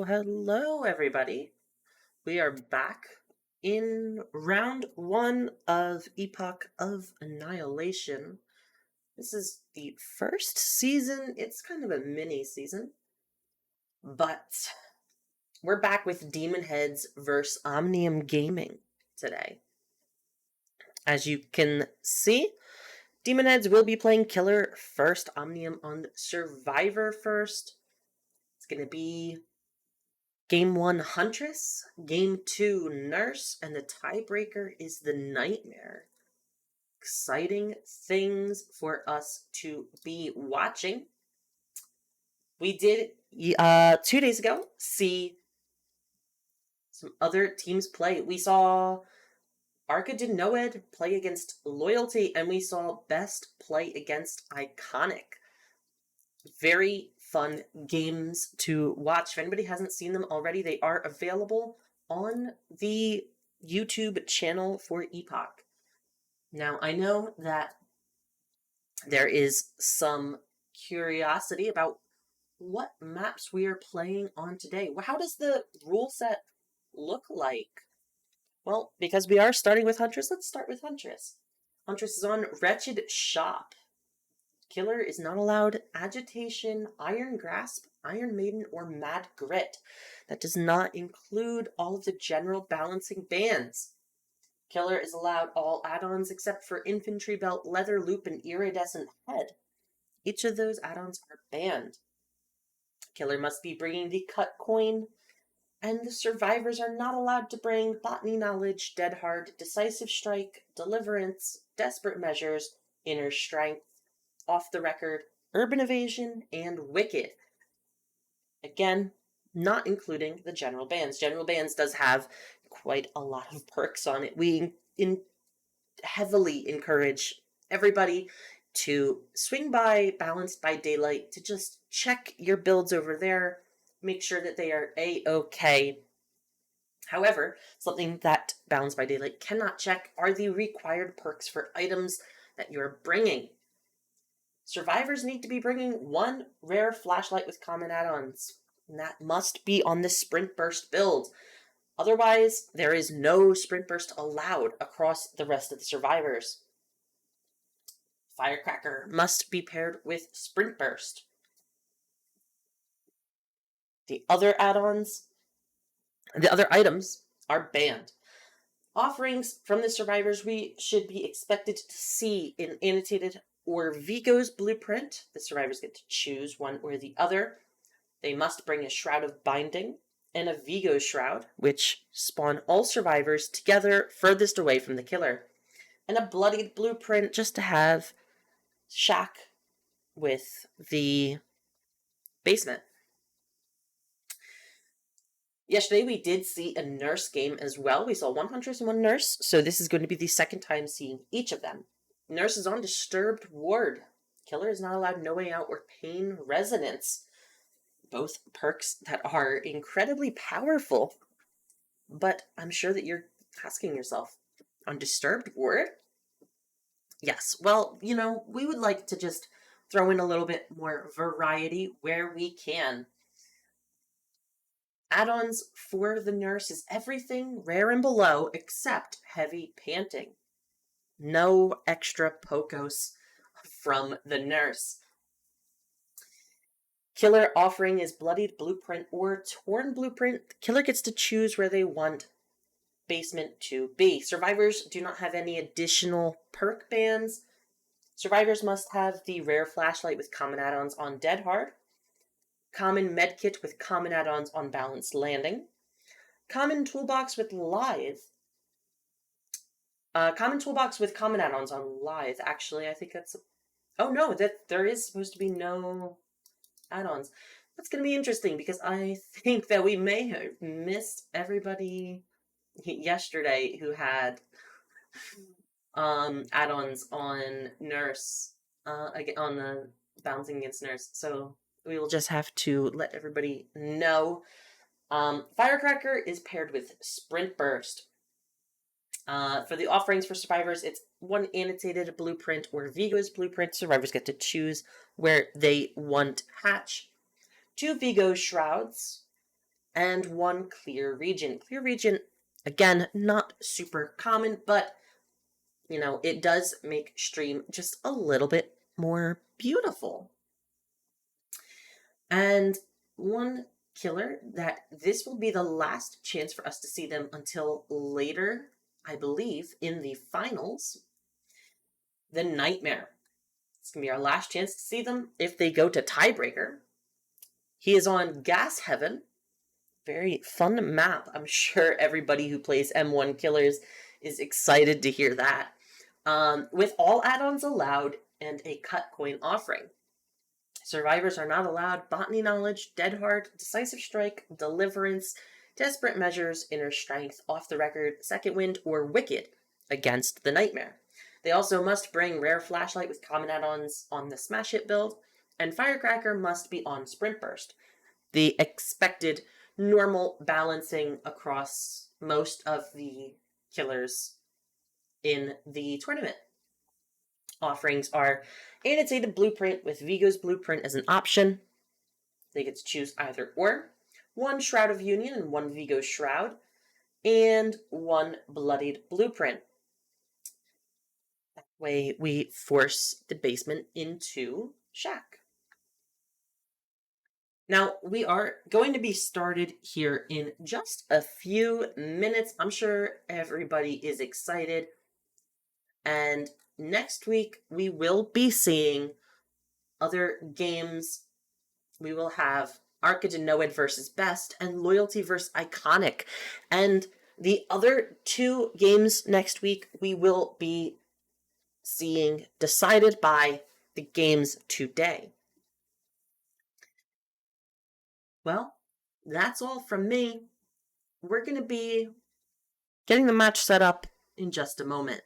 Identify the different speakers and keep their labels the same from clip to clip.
Speaker 1: Hello, everybody. We are back in round 1 of Epoch of Annihilation. This is the first season. It's kind of a mini season, but we're back with Demonheadz versus Omnium Gaming today. As you can see, Demonheadz will be playing Killer first, Omnium on Survivor first. It's going to be Game 1, Huntress. Game 2, Nurse. And the tiebreaker is the Nightmare. Exciting things for us to be watching. We did, 2 days ago, see some other teams play. We saw Demonheadz play against Loyalty, and we saw Best play against Iconic. Very fun games to watch. If anybody hasn't seen them already, they are available on the YouTube channel for Epoch. Now, I know that there is some curiosity about what maps we are playing on today. How does the rule set look like? Well, because we are starting with Huntress, let's start with Huntress. Huntress is on Wretched Shop. Killer is not allowed Agitation, Iron Grasp, Iron Maiden, or Mad Grit. That does not include all of the general balancing bands. Killer is allowed all add-ons except for Infantry Belt, Leather Loop, and Iridescent Head. Each of those add-ons are banned. Killer must be bringing the Cut Coin, and the survivors are not allowed to bring Botany Knowledge, Dead Hard, Decisive Strike, Deliverance, Desperate Measures, Inner Strength, Off the Record, Urban Evasion, and Wicked. Again, not including the general bans. General bans does have quite a lot of perks on it. We heavily encourage everybody to swing by Balanced by Daylight to just check your builds over there, make sure that they are A-okay. However, something that Bounds by Daylight cannot check are the required perks for items that you're bringing. Survivors need to be bringing one rare flashlight with common add-ons, and that must be on the Sprint Burst build. Otherwise, there is no Sprint Burst allowed across the rest of the survivors. Firecracker must be paired with Sprint Burst. The other add-ons, the other items are banned. Offerings from the survivors we should be expected to see in annotated or Vigo's blueprint. The survivors get to choose one or the other. They must bring a Shroud of Binding and a Vigo Shroud, which spawn all survivors together furthest away from the killer. And a bloodied blueprint just to have Shack with the basement. Yesterday we did see a nurse game as well. We saw one Huntress and one nurse, so this is going to be the second time seeing each of them. Nurse is on Disturbed Ward. Killer is not allowed No Way Out or Pain Resonance. Both perks that are incredibly powerful. But I'm sure that you're asking yourself, on Disturbed Ward? Yes, well, we would like to just throw in a little bit more variety where we can. Add-ons for the nurse is everything rare and below except heavy panting. No extra Pocos from the nurse. Killer offering is bloodied blueprint or torn blueprint. The killer gets to choose where they want basement to be. Survivors do not have any additional perk bans. Survivors must have the rare flashlight with common add-ons on Dead Hard, common medkit with common add-ons on Balanced Landing, common toolbox with Lithe, common toolbox with common add-ons on Lithe. Actually, I think that's... Oh no, that there is supposed to be no add-ons. That's going to be interesting because I think that we may have missed everybody yesterday who had add-ons on Nurse, on the Bouncing Against Nurse. So we will just have to let everybody know. Firecracker is paired with Sprint Burst. For the offerings for survivors, it's one annotated blueprint or Vigo's blueprint. Survivors get to choose where they want hatch. 2 Vigo shrouds and 1 clear region. Clear region, again, not super common, but it does make stream just a little bit more beautiful. And one killer that this will be the last chance for us to see them until later, I believe, in the finals. The Nightmare. It's going to be our last chance to see them if they go to tiebreaker. He is on Gas Heaven. Very fun map. I'm sure everybody who plays M1 Killers is excited to hear that. With all add-ons allowed and a cut coin offering. Survivors are not allowed Botany Knowledge, Dead Heart, Decisive Strike, Deliverance, Desperate Measures, Inner Strength, Off the Record, Second Wind, or Wicked against the Nightmare. They also must bring Rare Flashlight with common add-ons on the Smash Hit build, and Firecracker must be on Sprint Burst. The expected normal balancing across most of the killers in the tournament. Offerings are annotated blueprint with Vigo's blueprint as an option. They get to choose either or. 1 Shroud of Union and 1 Vigo Shroud. And 1 bloodied blueprint. That way we force the basement into Shack. Now, we are going to be started here in just a few minutes. I'm sure everybody is excited. And next week, we will be seeing other games. We will have Archidenoid versus Best and Loyalty versus Iconic. And the other 2 games next week, we will be seeing decided by the games today. Well, that's all from me. We're going to be getting the match set up in just a moment.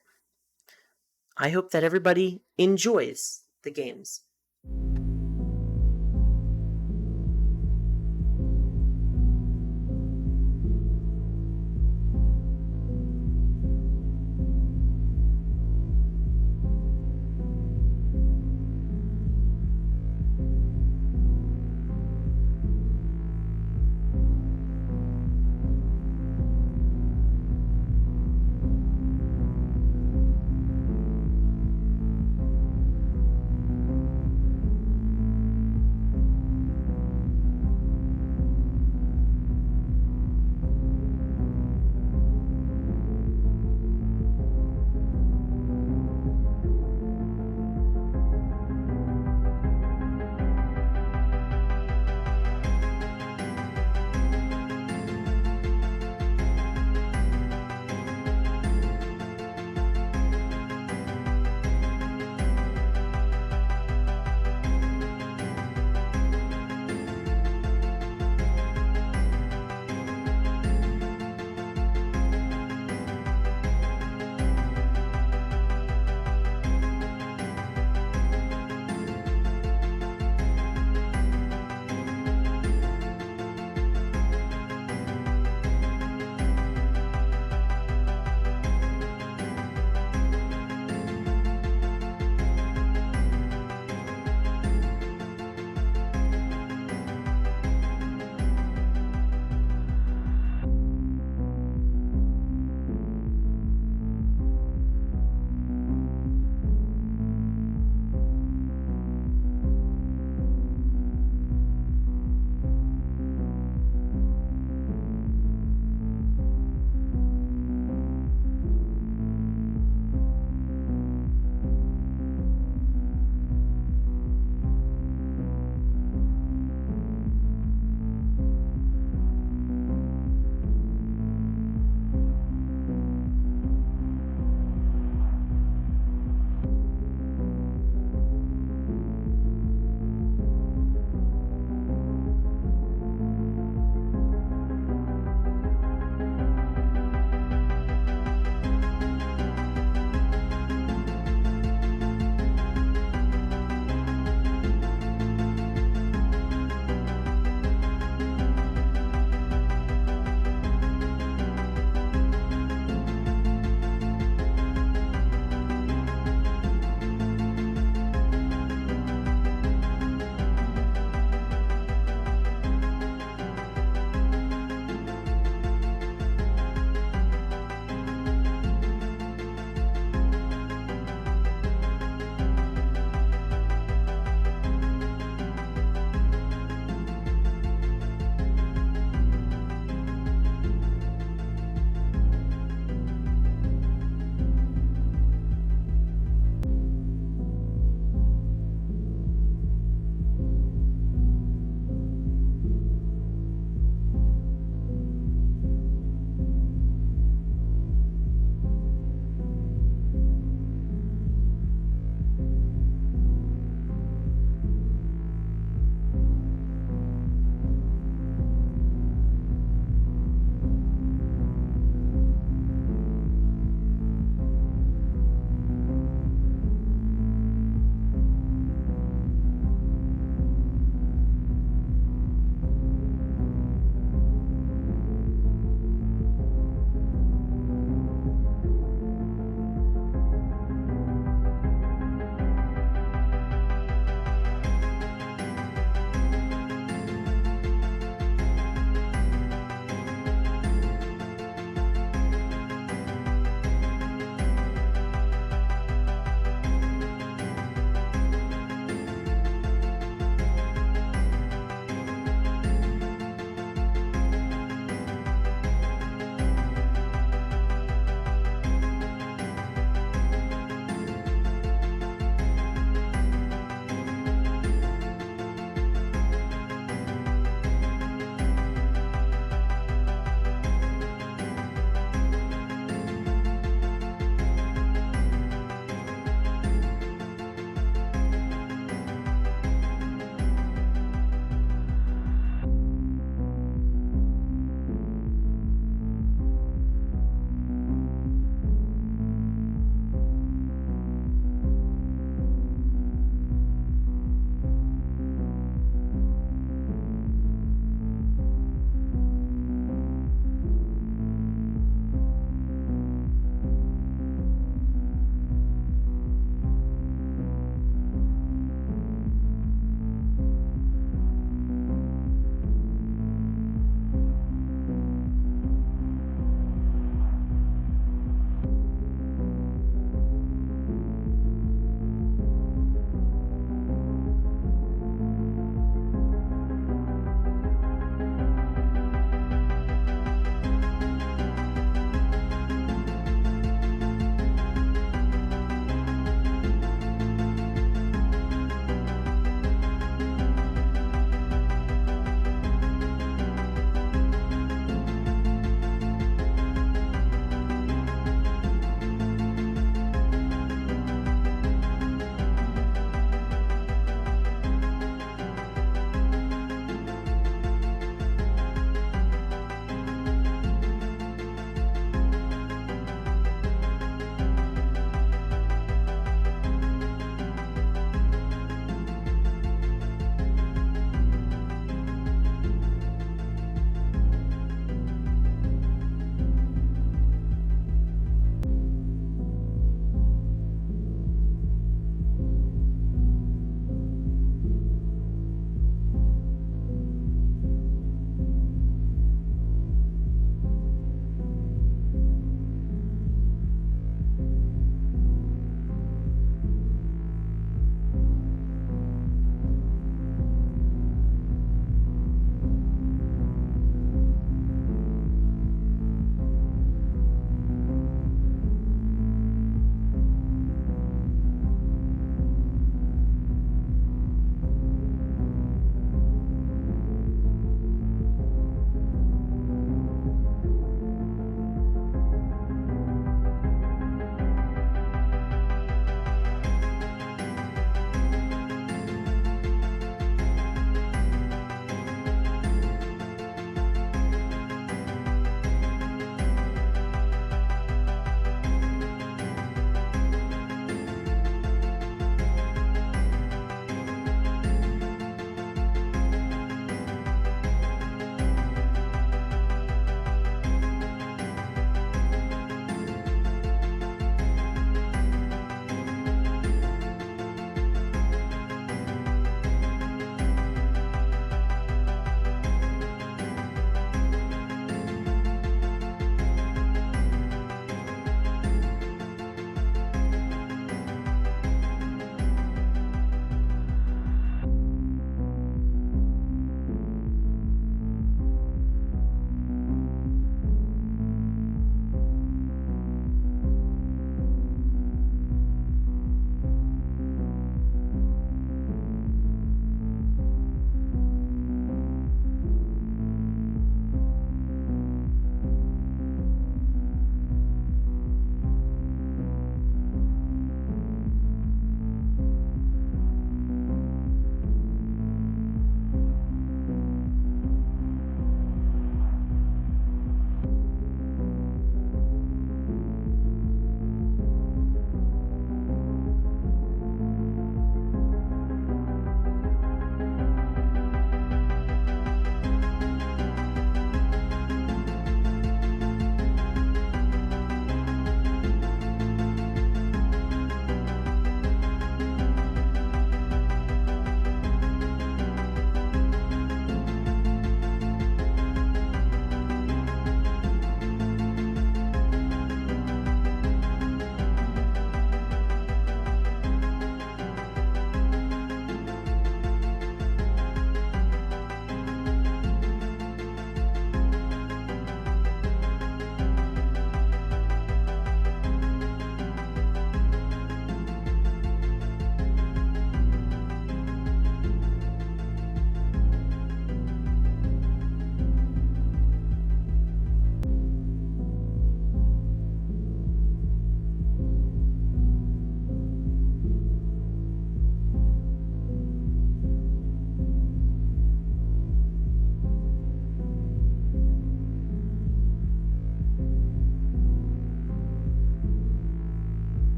Speaker 1: I hope that everybody enjoys the games.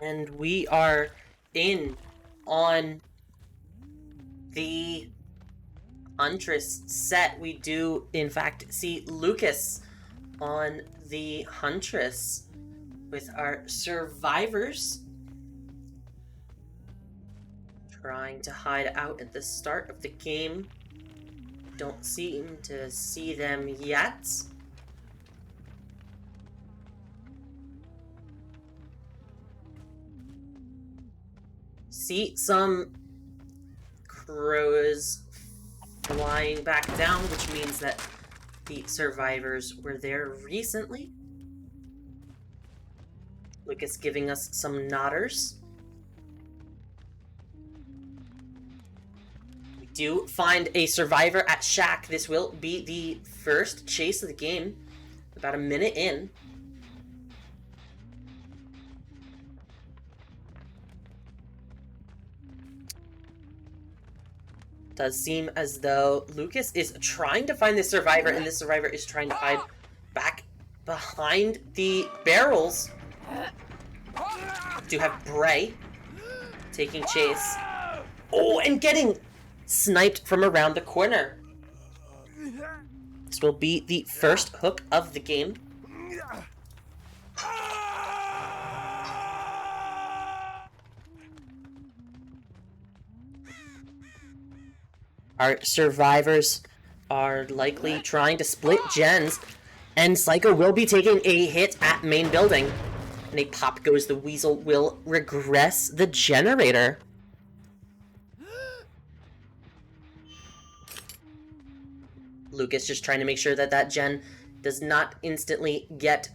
Speaker 1: And we are in on the Huntress set. We do, in fact, see Lucas on the Huntress with our survivors trying to hide out at the start of the game. Don't seem to see them yet. See some crows flying back down, which means that the survivors were there recently. Lucas giving us some nodders. We do find a survivor at Shack. This will be the first chase of the game, about a minute in. Does seem as though Lucas is trying to find this survivor, and this survivor is trying to hide back behind the barrels. Do have Bray taking chase. Oh, and getting sniped from around the corner. This will be the first hook of the game. Our survivors are likely trying to split gens, and Psycho will be taking a hit at main building. And a pop goes the weasel will regress the generator. Lucas just trying to make sure that that gen does not instantly get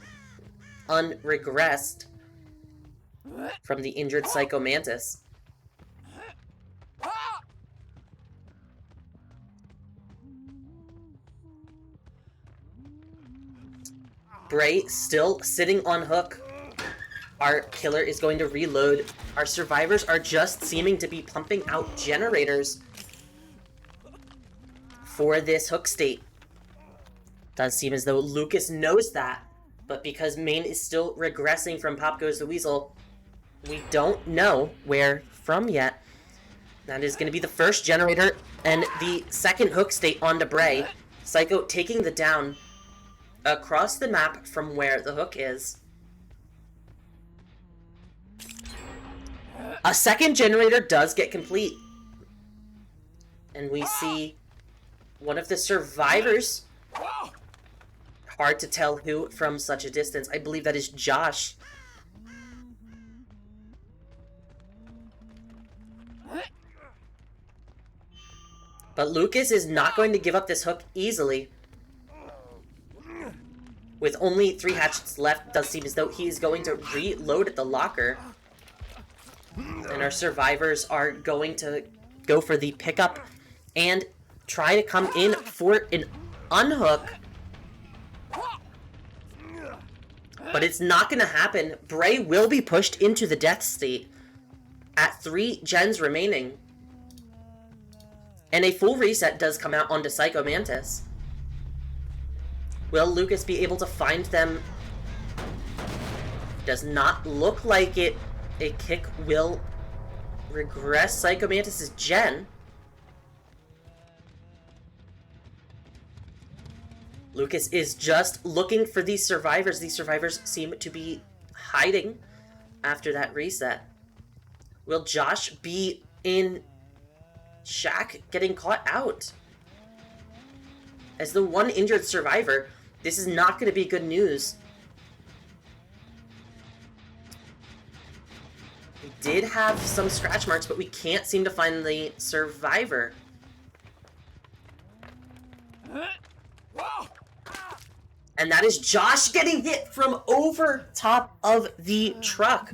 Speaker 1: unregressed from the injured Psycho Mantis. Bray still sitting on hook. Our killer is going to reload. Our survivors are just seeming to be pumping out generators for this hook state. Does seem as though Lucas knows that, but because main is still regressing from Pop Goes the Weasel, we don't know where from yet. That is going to be the first generator and the second hook state onto Bray. Psycho taking the down across the map from where the hook is. A second generator does get complete. And we see one of the survivors. Hard to tell who from such a distance. I believe that is Josh. But Lucas is not going to give up this hook easily. With only 3 hatchets left, it does seem as though he is going to reload at the locker. And our survivors are going to go for the pickup and try to come in for an unhook. But it's not going to happen. Bray will be pushed into the death state at 3 gens remaining. And a full reset does come out onto Psycho Mantis. Will Lucas be able to find them? Does not look like it. A kick will regress Psycho Mantis' gen. Lucas is just looking for these survivors. These survivors seem to be hiding after that reset. Will Josh be in Shack getting caught out? As the one injured survivor, this is not going to be good news. We did have some scratch marks, but we can't seem to find the survivor. And that is Josh getting hit from over top of the truck.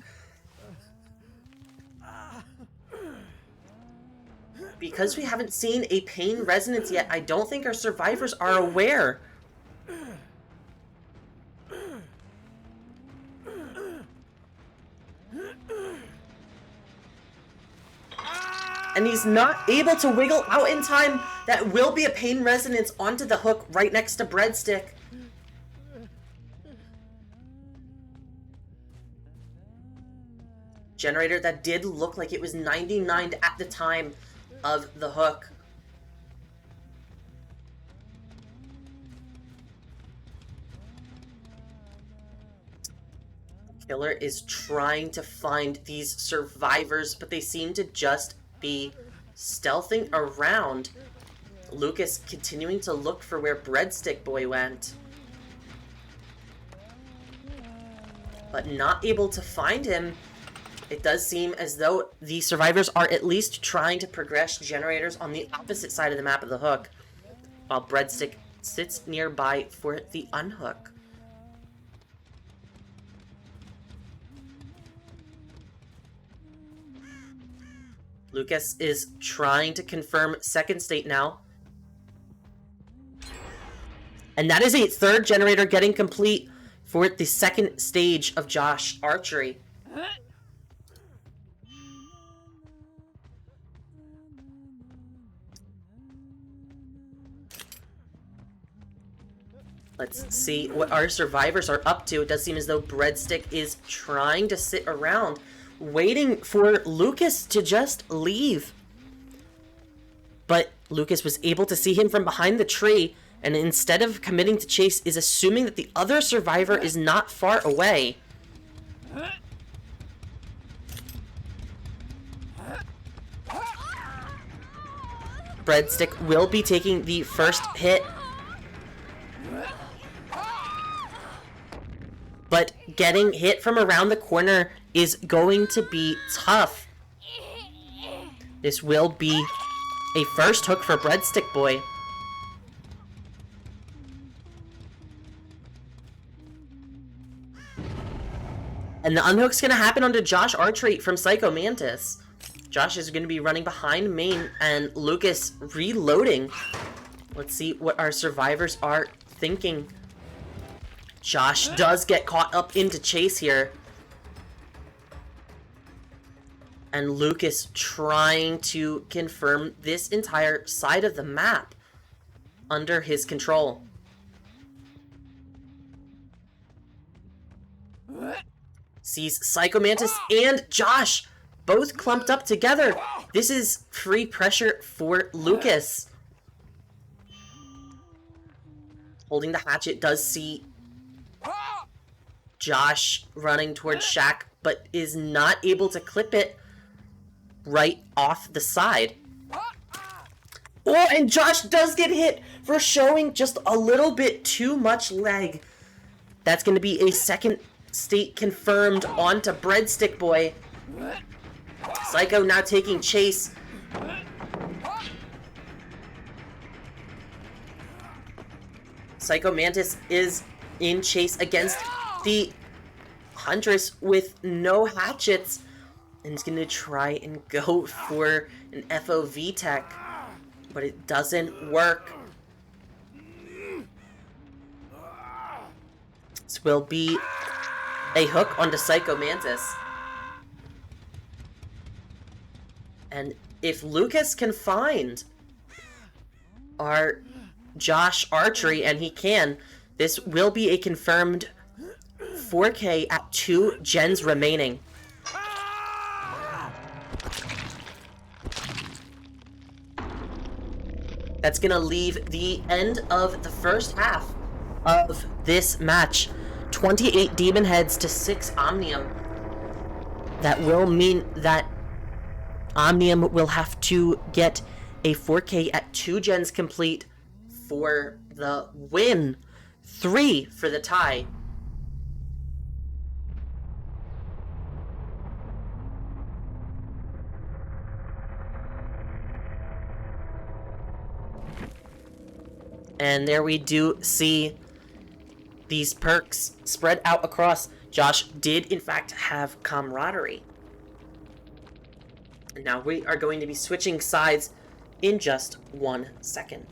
Speaker 1: Because we haven't seen a pain resonance yet, I don't think our survivors are aware. And he's not able to wiggle out in time. That will be a pain resonance onto the hook right next to Breadstick. generator that did look like it was 99 at the time of the hook. Killer is trying to find these survivors, but they seem to just be stealthing around. Lucas continuing to look for where Breadstick Boy went, but not able to find him. It does seem as though the survivors are at least trying to progress generators on the opposite side of the map of the hook, while Breadstick sits nearby for the unhook. Lucas is trying to confirm second state now. And that is a third generator getting complete for the second stage of Josh Archery. Let's see what our survivors are up to. It does seem as though Breadstick is trying to sit around, waiting for Lucas to just leave. But Lucas was able to see him from behind the tree, and instead of committing to chase, is assuming that the other survivor is not far away. Breadstick will be taking the first hit, but getting hit from around the corner is going to be tough. This will be a first hook for Breadstick Boy. And the unhook's going to happen onto Josh Archery from Psycho Mantis. Josh is going to be running behind main, and Lucas reloading. Let's see what our survivors are thinking. Josh does get caught up into chase here. And Lucas trying to confirm this entire side of the map under his control. Sees Psycho Mantis and Josh both clumped up together. This is free pressure for Lucas. Holding the hatchet, does see Josh running towards Shaq, but is not able to clip it right off the side. Oh, and Josh does get hit for showing just a little bit too much leg. That's going to be a second state confirmed onto Breadstick Boy. Psycho now taking chase. Psycho Mantis is in chase against the Huntress with no hatchets, and he's going to try and go for an FOV tech, but it doesn't work. This will be a hook onto Psycho Mantis. And if Lucas can find our Josh Archery, and he can, this will be a confirmed 4K at 2 gens remaining. That's going to leave the end of the first half of this match. 28 Demonheadz to 6 Omnium. That will mean that Omnium will have to get a 4K at 2 gens complete for the win. 3 for the tie. And there we do see these perks spread out across. Josh did, in fact, have camaraderie. And now we are going to be switching sides in just 1 second.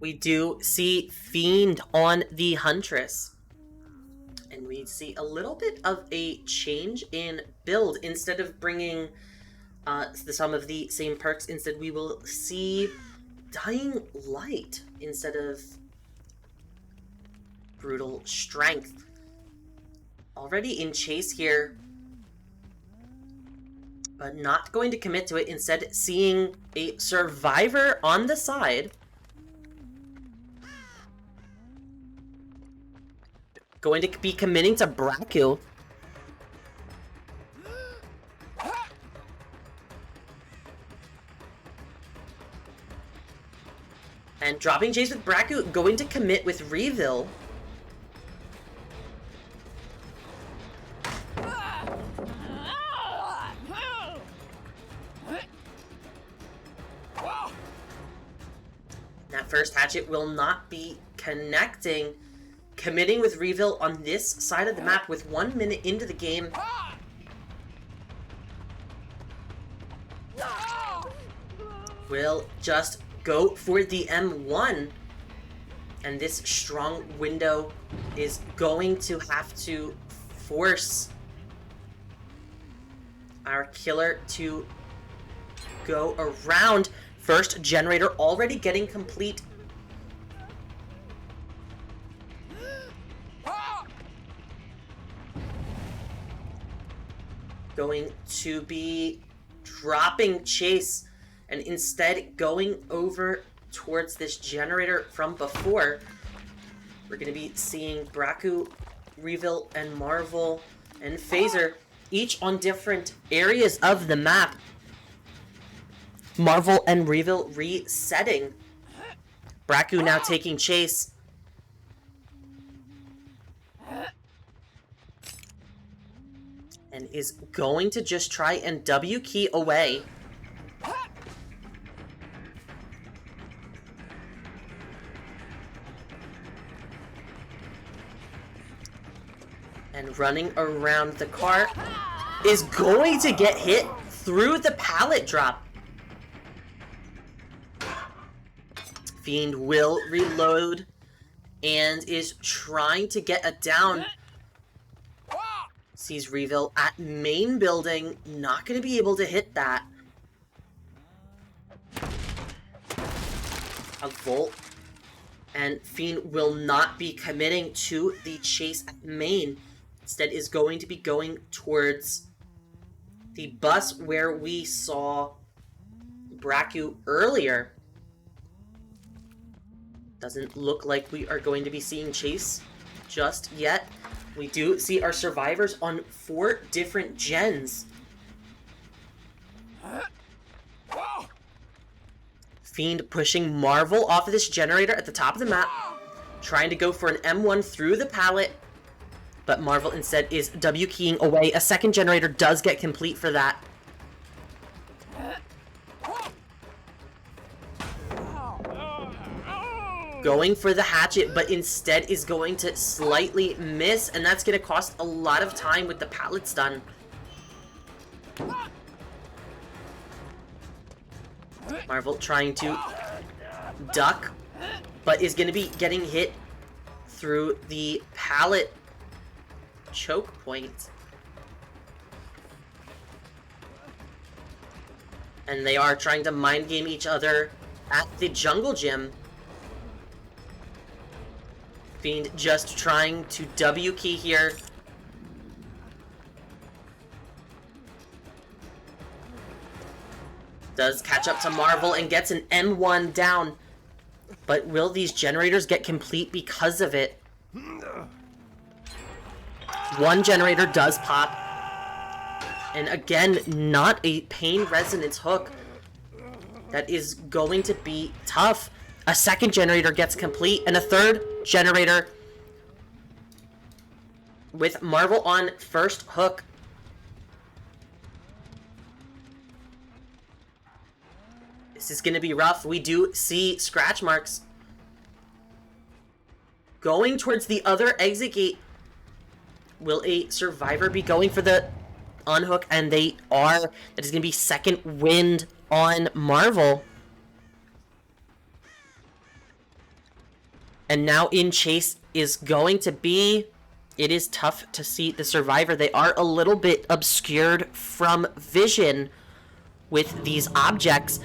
Speaker 1: We do see Fiend on the Huntress. And we see a little bit of a change in build. Instead of bringing some of the same perks, instead we will see Dying Light instead of Brutal Strength. Already in chase here, but not going to commit to it. Instead, seeing a survivor on the side. Going to be committing to Braku. And dropping chase with Braku, going to commit with Reveal. That first hatchet will not be connecting. Committing with Reveal on this side of the map with 1 minute into the game. Will just go for the M1. And this strong window is going to have to force our killer to go around. First generator already getting complete. Going to be dropping chase and instead going over towards this generator from before. We're going to be seeing Braku, Reveal, and Marvel and Phaser each on different areas of the map. Marvel and Reveal resetting. Braku now taking chase. And is going to just try and W key away. And running around the car is going to get hit through the pallet drop. Fiend will reload and is trying to get a down. Sees Reveal at main building, not going to be able to hit that. A Volt, and Fiend will not be committing to the chase at main. Instead is going to be going towards the bus where we saw Braku earlier. Doesn't look like we are going to be seeing chase just yet. We do see our survivors on 4 different gens. Fiend pushing Marvel off of this generator at the top of the map. Trying to go for an M1 through the pallet. But Marvel instead is W keying away. A second generator does get complete for that. Going for the hatchet, but instead is going to slightly miss, and that's going to cost a lot of time with the pallets done. Marvel trying to duck, but is going to be getting hit through the pallet choke point. And they are trying to mind game each other at the jungle gym. Fiend just trying to W key here. Does catch up to Marvel and gets an M1 down. But will these generators get complete because of it? One generator does pop. And again, not a pain resonance hook. That is going to be tough. A second generator gets complete, and a third generator with Marvel on first hook. This is going to be rough. We do see scratch marks going towards the other exit gate. Will a survivor be going for the unhook? And they are. That is going to be second wind on Marvel. And now in chase is going to be... It is tough to see the survivor. They are a little bit obscured from vision with these objects.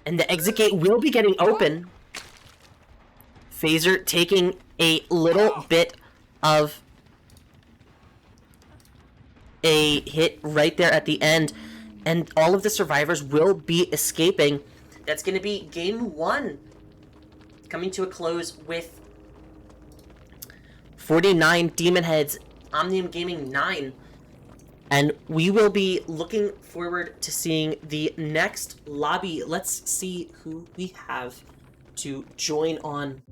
Speaker 1: And the exit gate will be getting open. Phaser taking a little bit of a hit right there at the end. And all of the survivors will be escaping. That's going to be game 1. Coming to a close with 49 Demonheadz, Omnium Gaming 9. And we will be looking forward to seeing the next lobby. Let's see who we have to join on.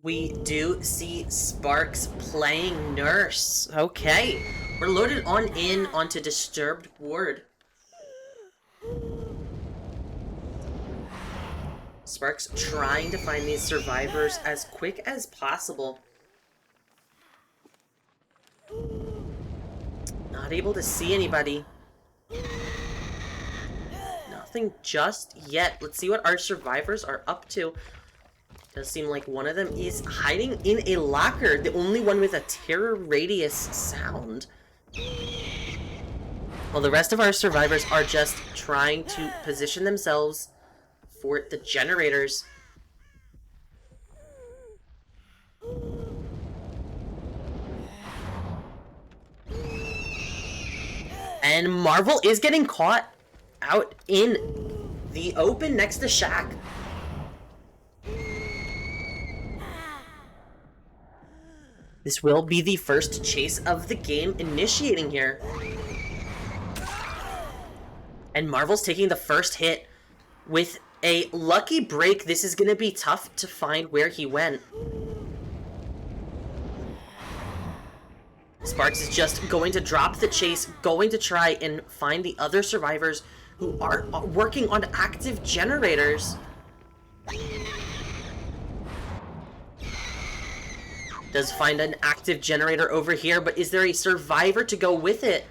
Speaker 1: We do see Sparks playing nurse. Okay. We're loaded on in onto Disturbed Ward. Sparks trying to find these survivors as quick as possible. Not able to see anybody. Nothing just yet. Let's see what our survivors are up to. Does seem like one of them is hiding in a locker. The only one with a terror radius sound. Well, the rest of our survivors are just trying to position themselves for the generators. And Marvel is getting caught out in the open next to Shaq. This will be the first chase of the game initiating here. And Marvel's taking the first hit. With a lucky break, this is going to be tough to find where he went. Sparks is just going to drop the chase, going to try and find the other survivors who are working on active generators. Does find an active generator over here, but is there a survivor to go with it?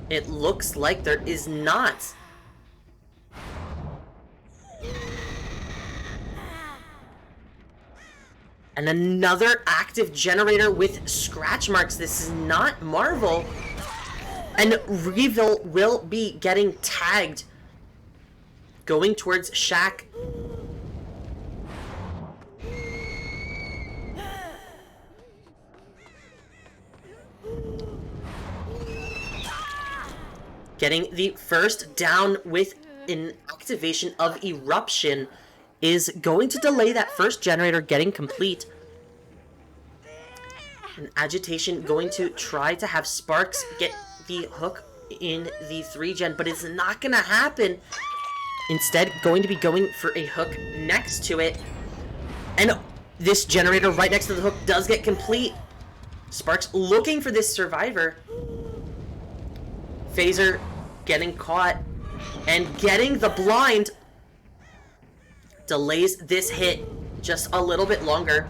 Speaker 1: It looks like there is not. And another active generator with scratch marks. This is not Marvel. And Reveal will be getting tagged. Going towards Shaq. Getting the first down with an activation of Eruption is going to delay that first generator getting complete. An Agitation going to try to have Sparks get the hook in the 3-gen, but it's not going to happen. Instead, going to be going for a hook next to it. And this generator right next to the hook does get complete. Sparks looking for this survivor. Phaser getting caught and getting the blind. Delays this hit just a little bit longer.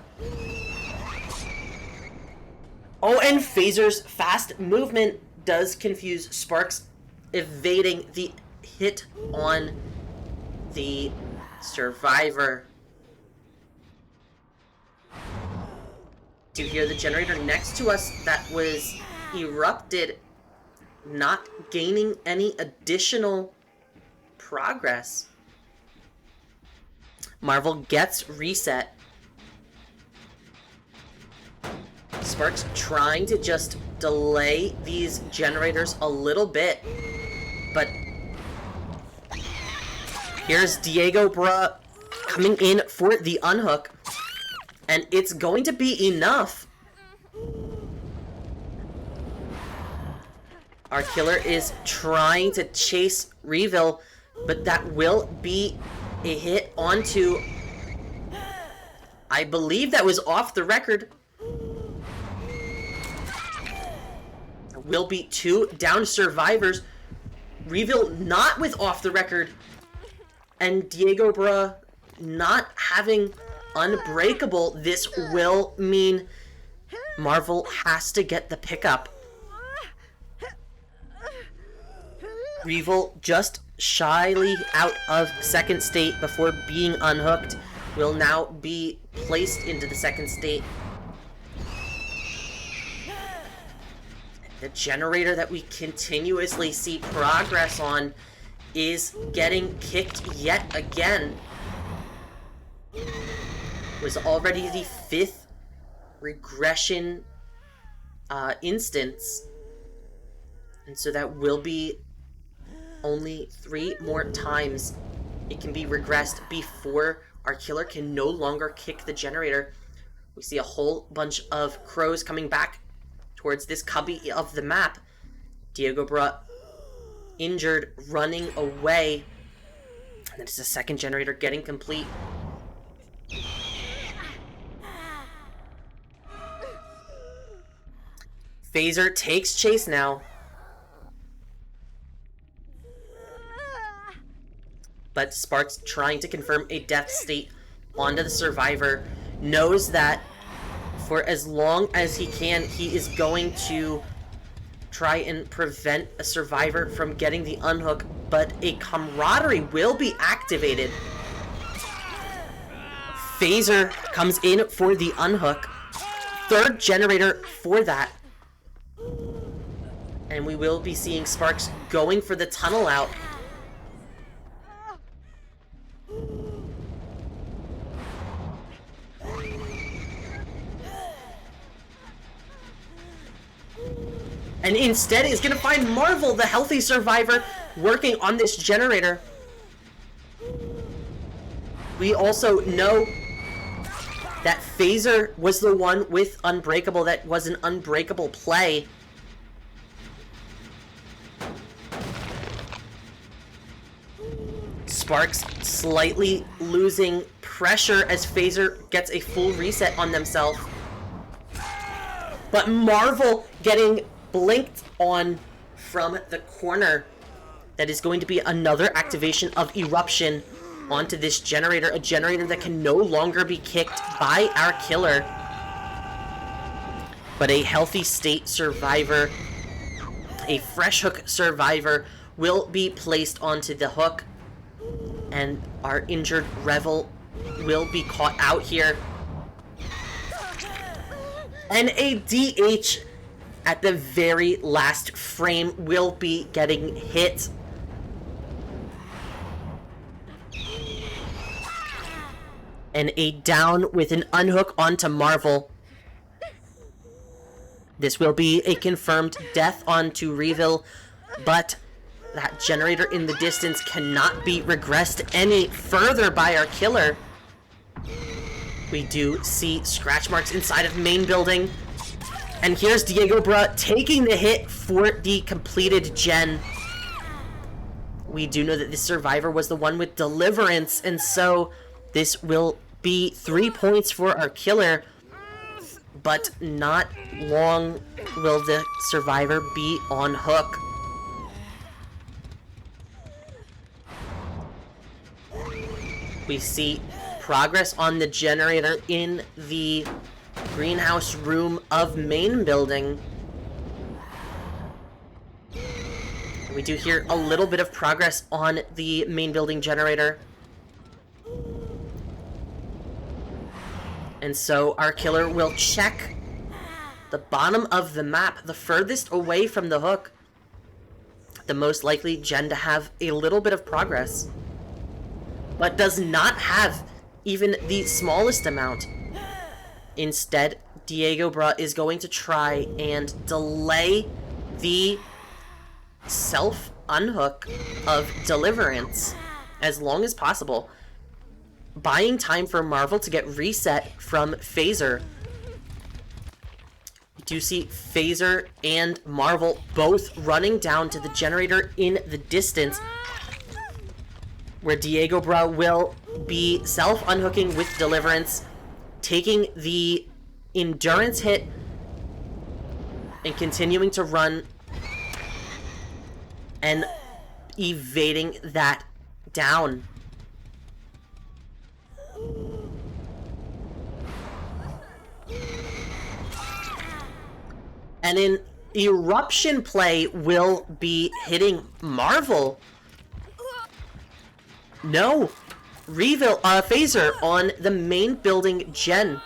Speaker 1: Oh, and Phaser's fast movement does confuse Sparks, evading the hit on the survivor. Do hear the generator next to us that was erupted, not gaining any additional progress. Marvel gets reset. Sparks trying to just delay these generators a little bit, but here's Diego Bra coming in for the unhook, and it's going to be enough. Our killer is trying to chase Reveal, but that will be a hit onto, I believe that was off the record. Will be 2 down survivors. Reveal not with off the record. And Diego Bra not having unbreakable. This will mean Marvel has to get the pickup. Reveal just shyly out of second state before being unhooked. Will now be placed into the second state. The generator that we continuously see progress on is getting kicked yet again. Was already the 5th regression instance. And so that will be only 3 more times it can be regressed before our killer can no longer kick the generator. We see a whole bunch of crows coming back towards this cubby of the map. Diego Bra injured, running away. That is the second generator getting complete. Phaser takes chase now. But Sparks, trying to confirm a death state onto the survivor, knows that for as long as he can, he is going to try and prevent a survivor from getting the unhook, but a camaraderie will be activated. Phaser comes in for the unhook. Third generator for that. And we will be seeing Sparks going for the tunnel out. And instead is going to find Marvel, the healthy survivor, working on this generator. We also know that Phaser was the one with Unbreakable. That was an unbreakable play. Sparks slightly losing pressure as Phaser gets a full reset on themselves. But Marvel getting blinked on from the corner. That is going to be another activation of Eruption onto this generator. A generator that can no longer be kicked by our killer. But a healthy state survivor, a fresh hook survivor, will be placed onto the hook. And our injured Revel will be caught out here. And a DH at the very last frame will be getting hit. And a down with an unhook onto Marvel. This will be a confirmed death onto Reveal, but that generator in the distance cannot be regressed any further by our killer. We do see scratch marks inside of main building. And here's Diego Bra taking the hit for the completed gen. We do know that this survivor was the one with Deliverance, and so this will be 3 points for our killer. But not long will the survivor be on hook. We see progress on the generator in the greenhouse room of main building. We do hear a little bit of progress on the main building generator. And so our killer will check the bottom of the map, the furthest away from the hook. The most likely gen to have a little bit of progress, but does not have even the smallest amount. Instead, Diego Bra is going to try and delay the self-unhook of Deliverance as long as possible, buying time for Marvel to get reset from Phaser. We do see Phaser and Marvel both running down to the generator in the distance, where Diego Bra will be self-unhooking with Deliverance, taking the endurance hit and continuing to run and evading that down. And an Eruption play will be hitting Marvel. No! Reveal, Phaser on the main building gen.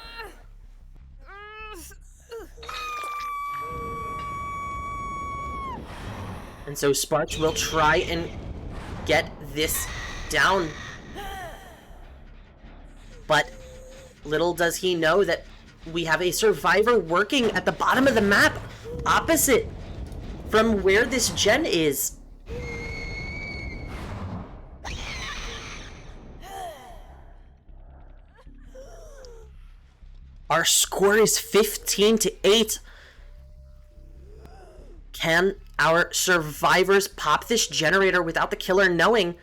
Speaker 1: And so Sparks will try and get this down. But little does he know that we have a survivor working at the bottom of the map, opposite from where this gen is. Our score is 15-8. Can our survivors pop this generator without the killer knowing?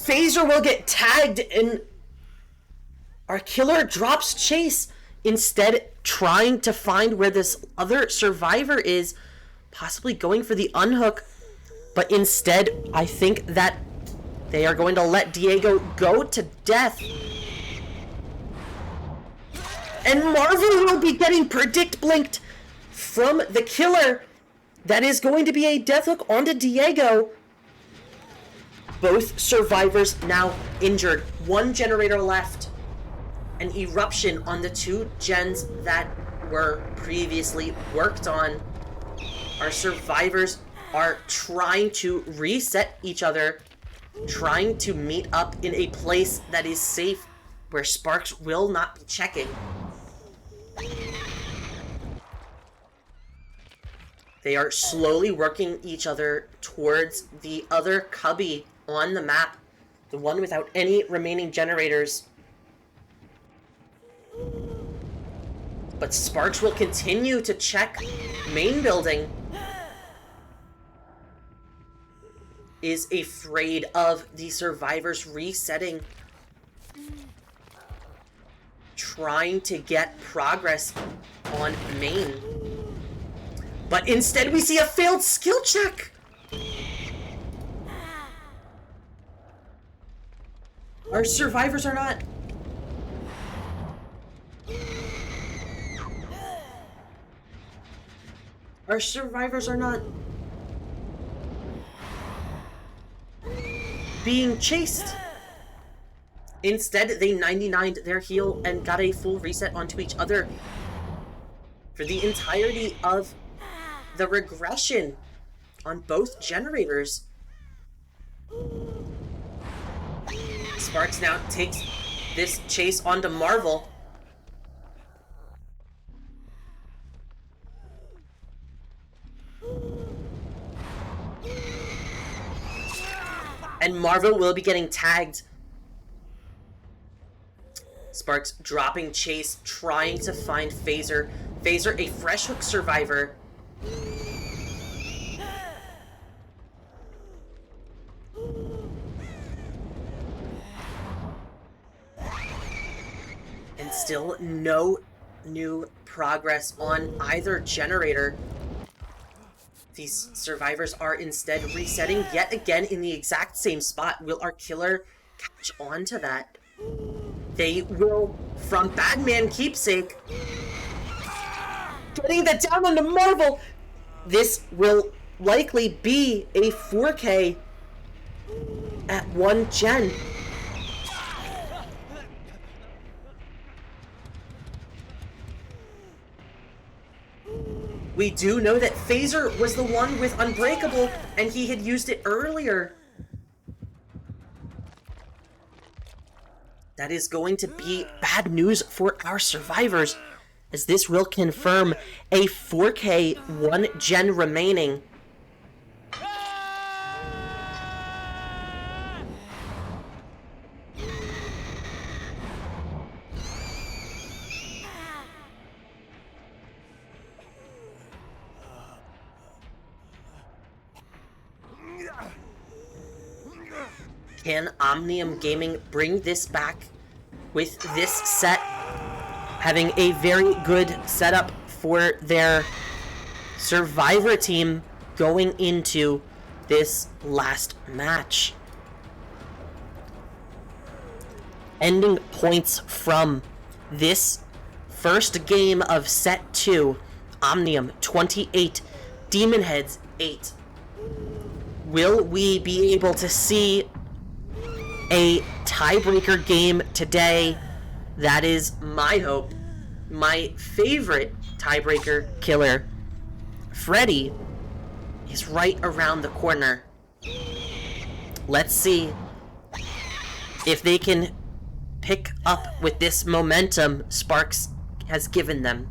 Speaker 1: Phaser will get tagged and our killer drops chase, instead trying to find where this other survivor is, possibly going for the unhook. But instead, I think that they are going to let Diego go to death. And Marvel will be getting predict blinked from the killer. That is going to be a death hook onto Diego. Both survivors now injured. One generator left. An eruption on the two gens that were previously worked on. Our survivors are trying to reset each other, trying to meet up in a place that is safe, where Sparks will not be checking. They are slowly working each other towards the other cubby on the map, the one without any remaining generators. But Sparks will continue to check main building. Is afraid of the survivors resetting. Trying to get progress on main. But instead we see a failed skill check. Our survivors are not... Our survivors are not being chased. Instead, they 99'd their heal and got a full reset onto each other for the entirety of the regression on both generators. Sparks now takes this chase onto Marvel. And Marvel will be getting tagged. Sparks dropping chase, trying to find Phaser. Phaser, a fresh hook survivor. And still no new progress on either generator. These survivors are instead resetting yet again in the exact same spot. Will our killer catch on to that? They will, from Badman Keepsake, getting that down onto Marvel. This will likely be a 4K at 1 gen. We do know that Phaser was the one with Unbreakable, and he had used it earlier. That is going to be bad news for our survivors, as this will confirm a 4K 1 gen remaining. Can Omnium Gaming bring this back with this set? Having a very good setup for their survivor team going into this last match. Ending points from this first game of set 2. Omnium 28, Demonheadz 8. Will we be able to see a tiebreaker game today? That is my hope. My favorite tiebreaker killer, Freddy, is right around the corner. Let's see if they can pick up with this momentum Sparks has given them.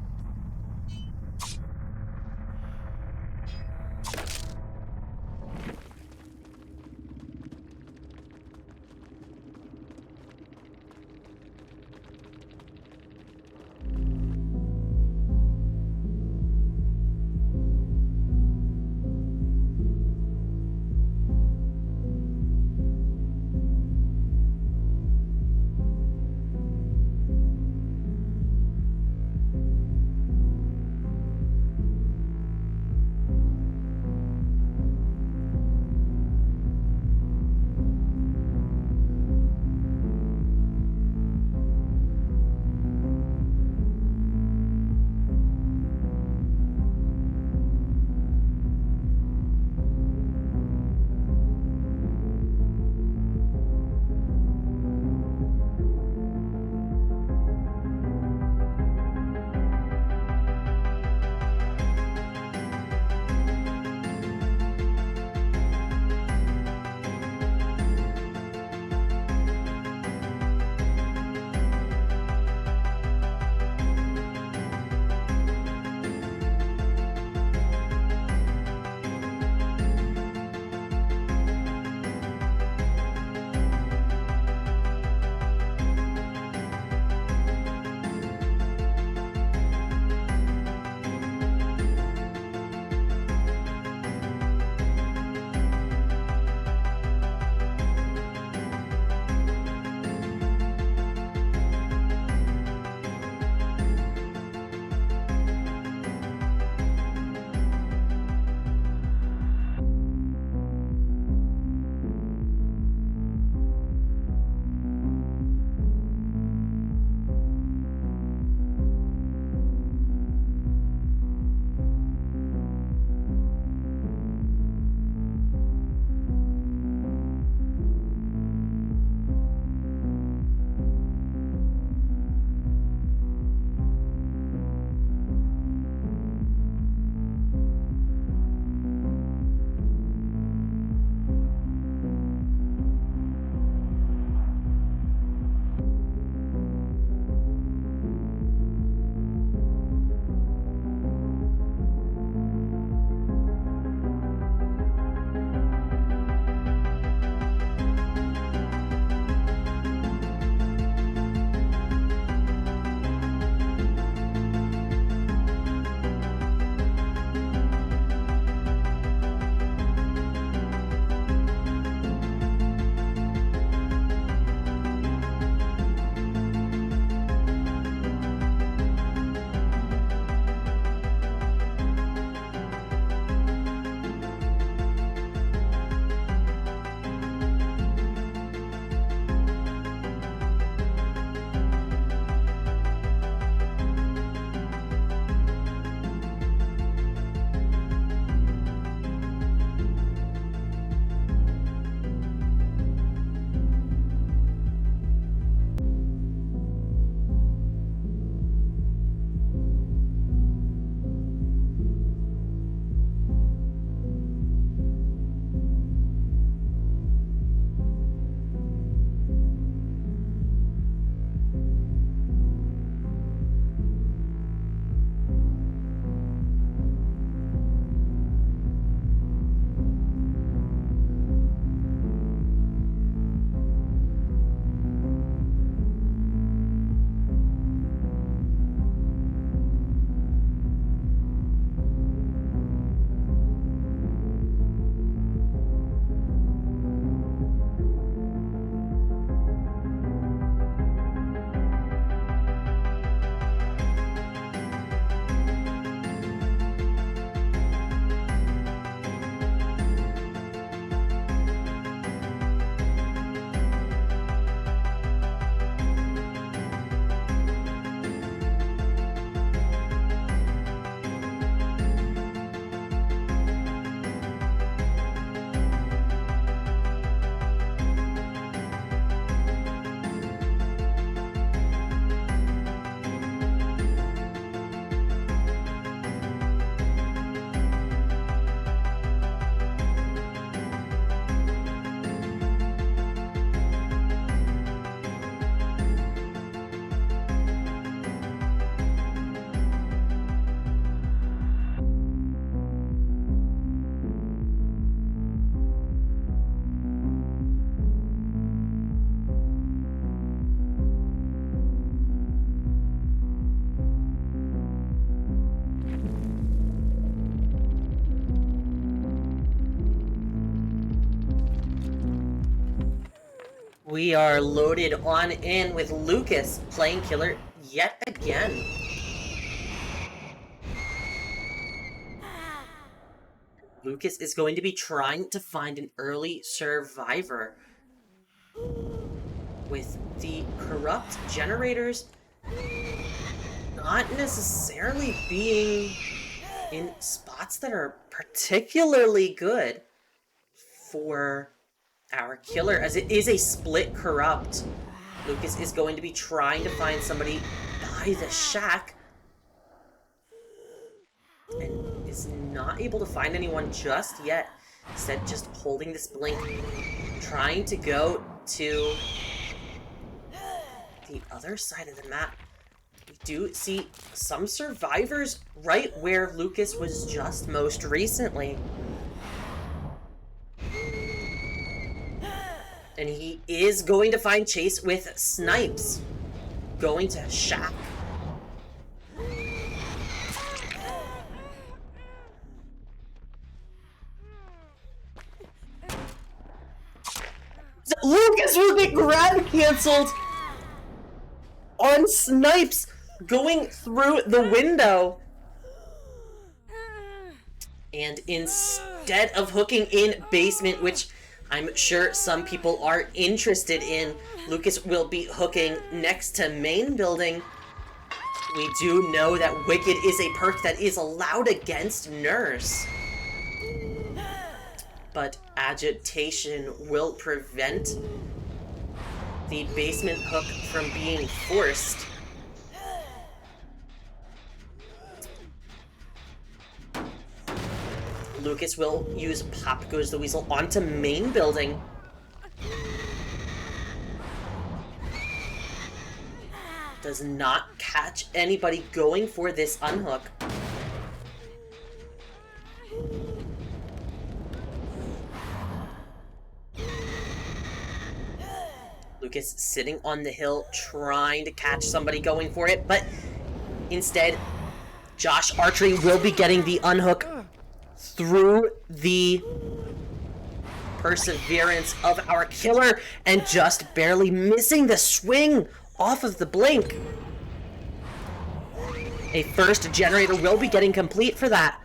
Speaker 1: we are loaded on in with Lucas playing killer yet again. Lucas is going to be trying to find an early survivor. With the corrupt generators not necessarily being in spots that are particularly good for our killer, as it is a split corrupt. Lucas is going to be trying to find somebody by the shack and is not able to find anyone just yet. Instead, just holding this blink, trying to go to the other side of the map. We do see some survivors right where Lucas was just most recently. And he is going to find Chase with snipes. Going to shack. Lucas will get grab canceled on snipes going through the window. And instead of hooking in basement, which I'm sure some people are interested in, Lucas will be hooking next to main building. We do know that Wicked is a perk that is allowed against Nurse. But Agitation will prevent the basement hook from being forced. Lucas will use Pop Goes the Weasel onto main building. Does not catch anybody going for this unhook. Lucas sitting on the hill trying to catch somebody going for it, but instead Josh Archery will be getting the unhook through the perseverance of our killer and just barely missing the swing off of the blink. A first generator will be getting complete for that.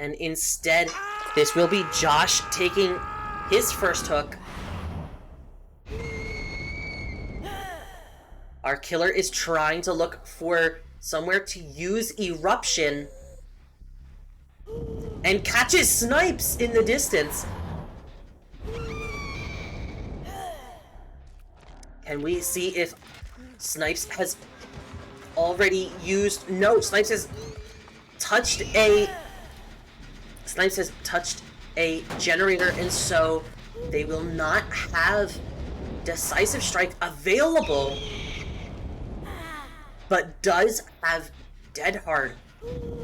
Speaker 1: And instead, this will be Josh taking his first hook. Our killer is trying to look for somewhere to use Eruption and catches snipes in the distance. Can we see if Snipes has already used... No, Snipes has touched a generator, and so they will not have Decisive Strike available, but does have Dead Hard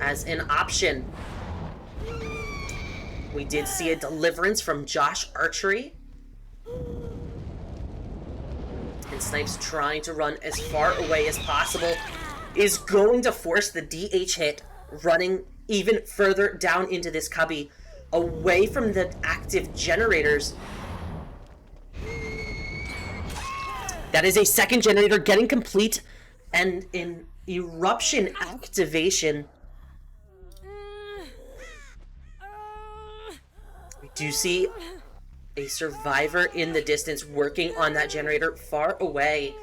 Speaker 1: as an option. We did see a deliverance from Josh Archery. And Snipes, trying to run as far away as possible, is going to force the DH hit, running even further down into this cubby, away from the active generators. That is a second generator getting complete, and an Eruption activation. We do see a survivor in the distance working on that generator far away.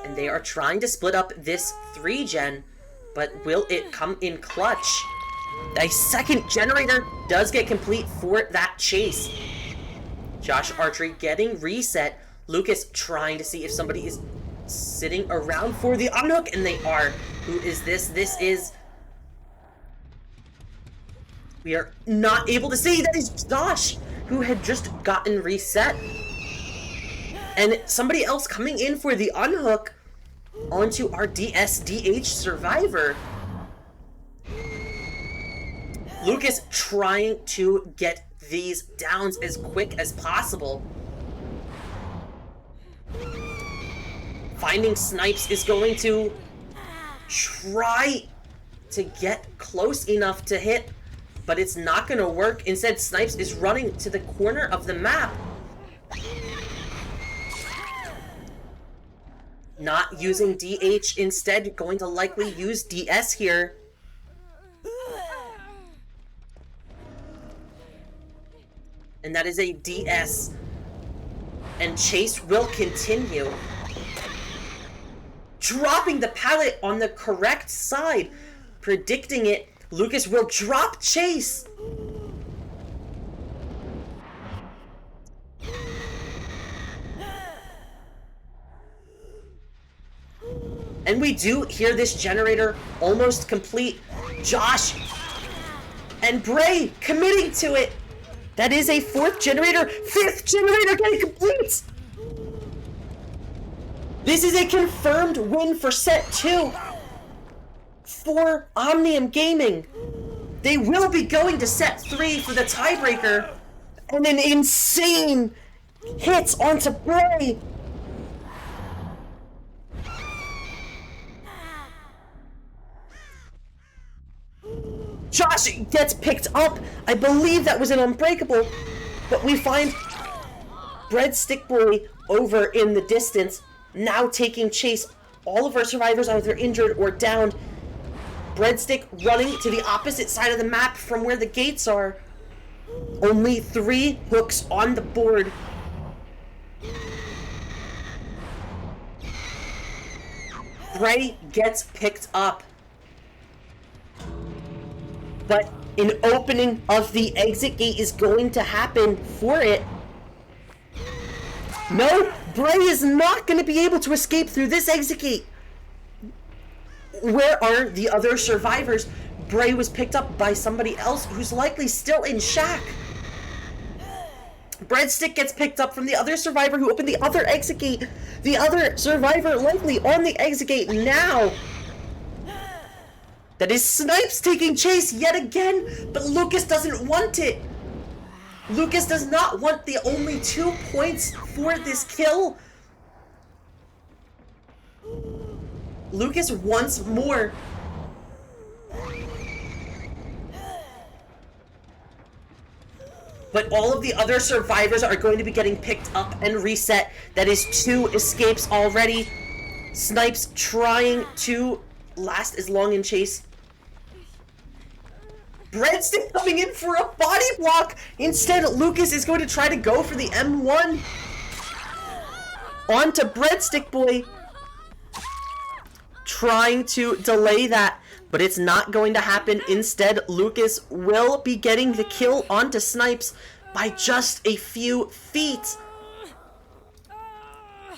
Speaker 1: And they are trying to split up this 3-gen, but will it come in clutch? A second generator does get complete for that chase. Josh Archery getting reset. Lucas trying to see if somebody is sitting around for the unhook, and they are. Who is this? This is... We are not able to see. That is Josh, who had just gotten reset. And somebody else coming in for the unhook onto our DSDH survivor. Lucas trying to get these downs as quick as possible. Finding Snipes is going to try to get close enough to hit, but it's not going to work. Instead, Snipes is running to the corner of the map. Not using DH, instead going to likely use DS here. And that is a DS. And Chase will continue. Dropping the pallet on the correct side. Predicting it, Lucas will drop Chase. And we do hear this generator almost complete. Josh and Bray committing to it. That is a 4th generator, 5th generator getting complete. This is a confirmed win for set 2 for Omnium Gaming. They will be going to set 3 for the tiebreaker. And an insane hit onto Bray. Josh gets picked up. I believe that was an unbreakable, but we find Breadstick Boy over in the distance, now taking Chase. All of our survivors either injured or downed. Breadstick running to the opposite side of the map from where the gates are. Only 3 hooks on the board. Bray gets picked up. But an opening of the exit gate is going to happen for it. No, Bray is not going to be able to escape through this exit gate. Where are the other survivors? Bray was picked up by somebody else who's likely still in shack. Breadstick gets picked up from the other survivor who opened the other exit gate. The other survivor likely on the exit gate now. That is Snipes taking Chase yet again, but Lucas doesn't want it. Lucas does not want the only 2 points for this kill. Lucas wants more. But all of the other survivors are going to be getting picked up and reset. That is 2 escapes already. Snipes trying to last as long in Chase. Breadstick coming in for a body block. Instead, Lucas is going to try to go for the M1. On to Breadstick Boy. Trying to delay that, but it's not going to happen. Instead, Lucas will be getting the kill onto Snipes by just a few feet.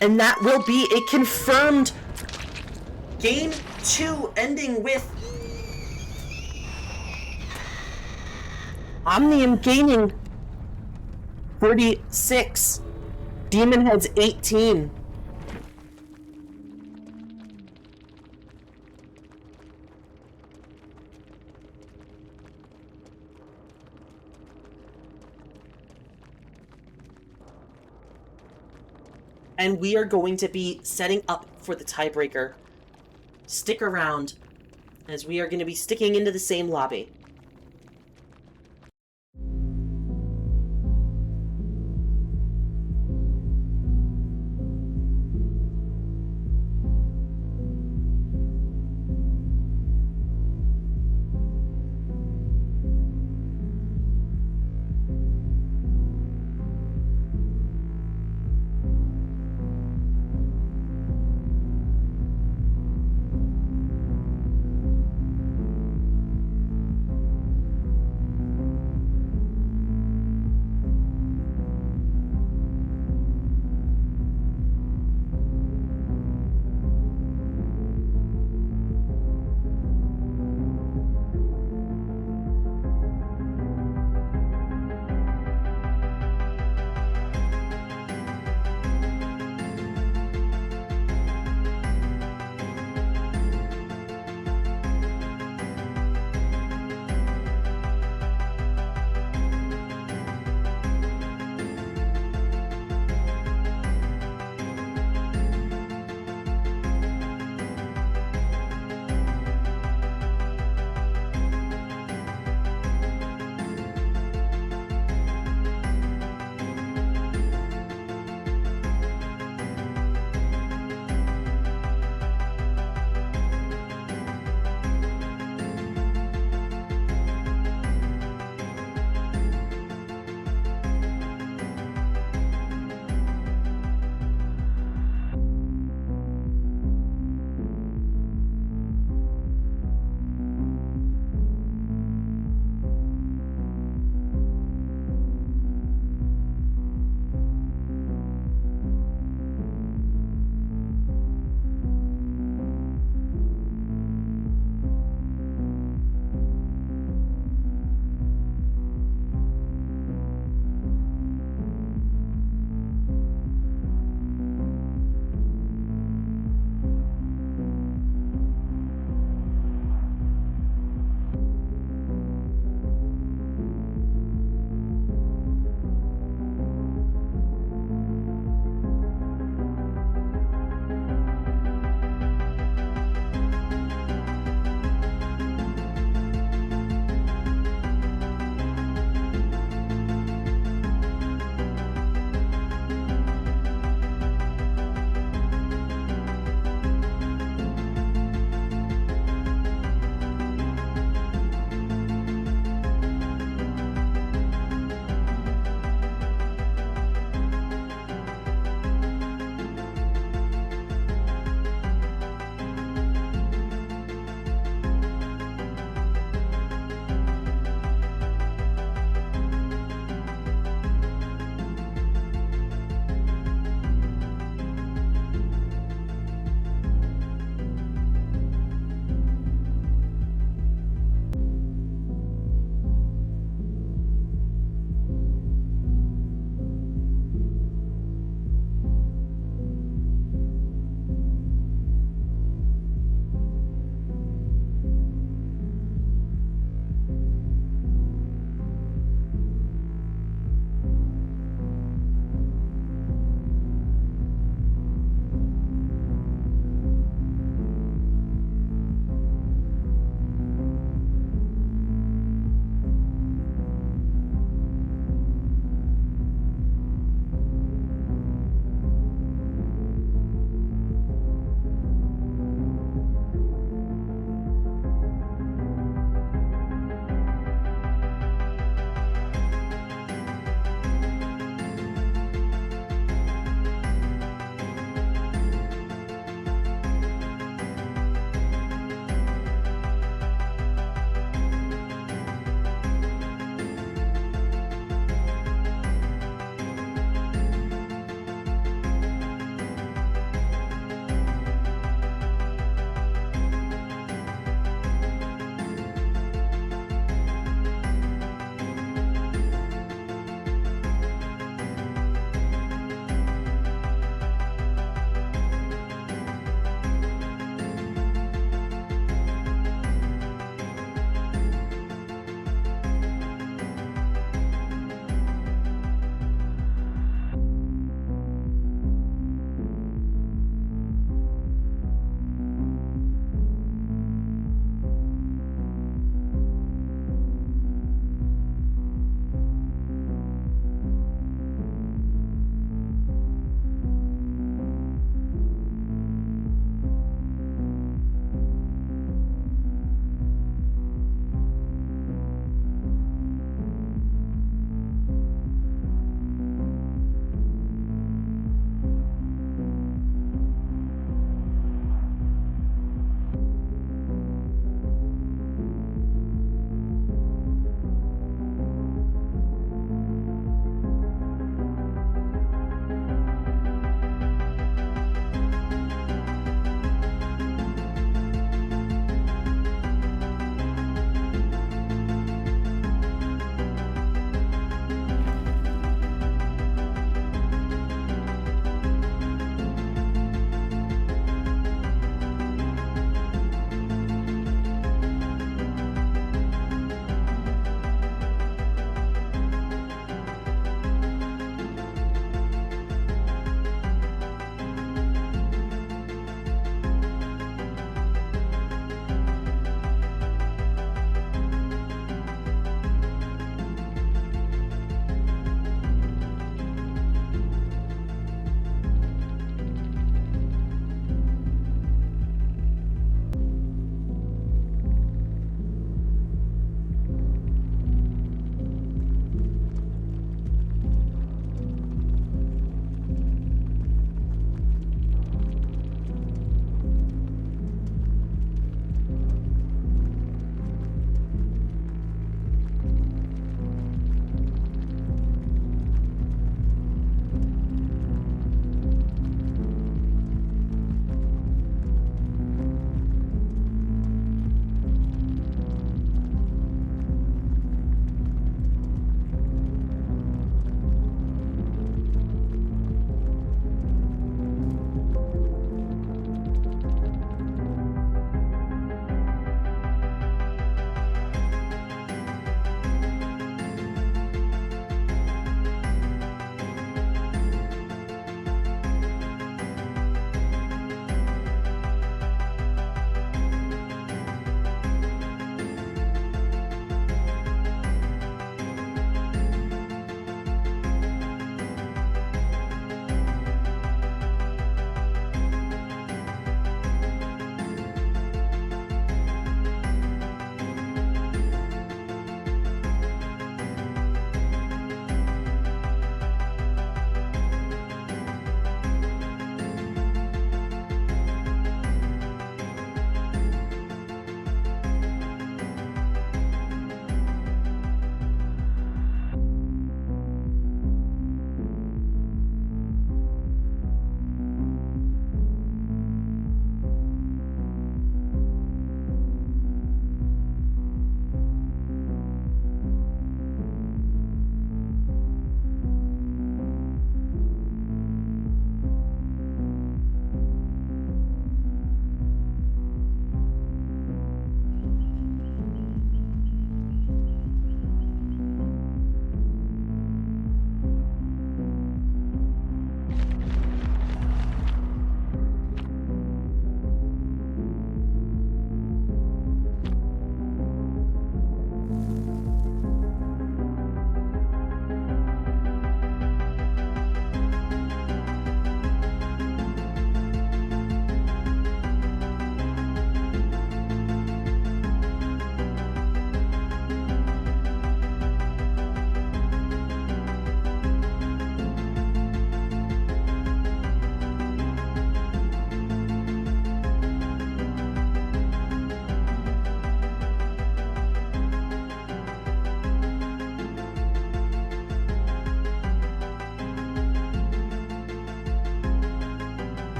Speaker 1: And that will be a confirmed Game 2, ending with Omnium Gaming 46, Demonheadz 18. And we are going to be setting up for the tiebreaker. Stick around, as we are going to be sticking into the same lobby.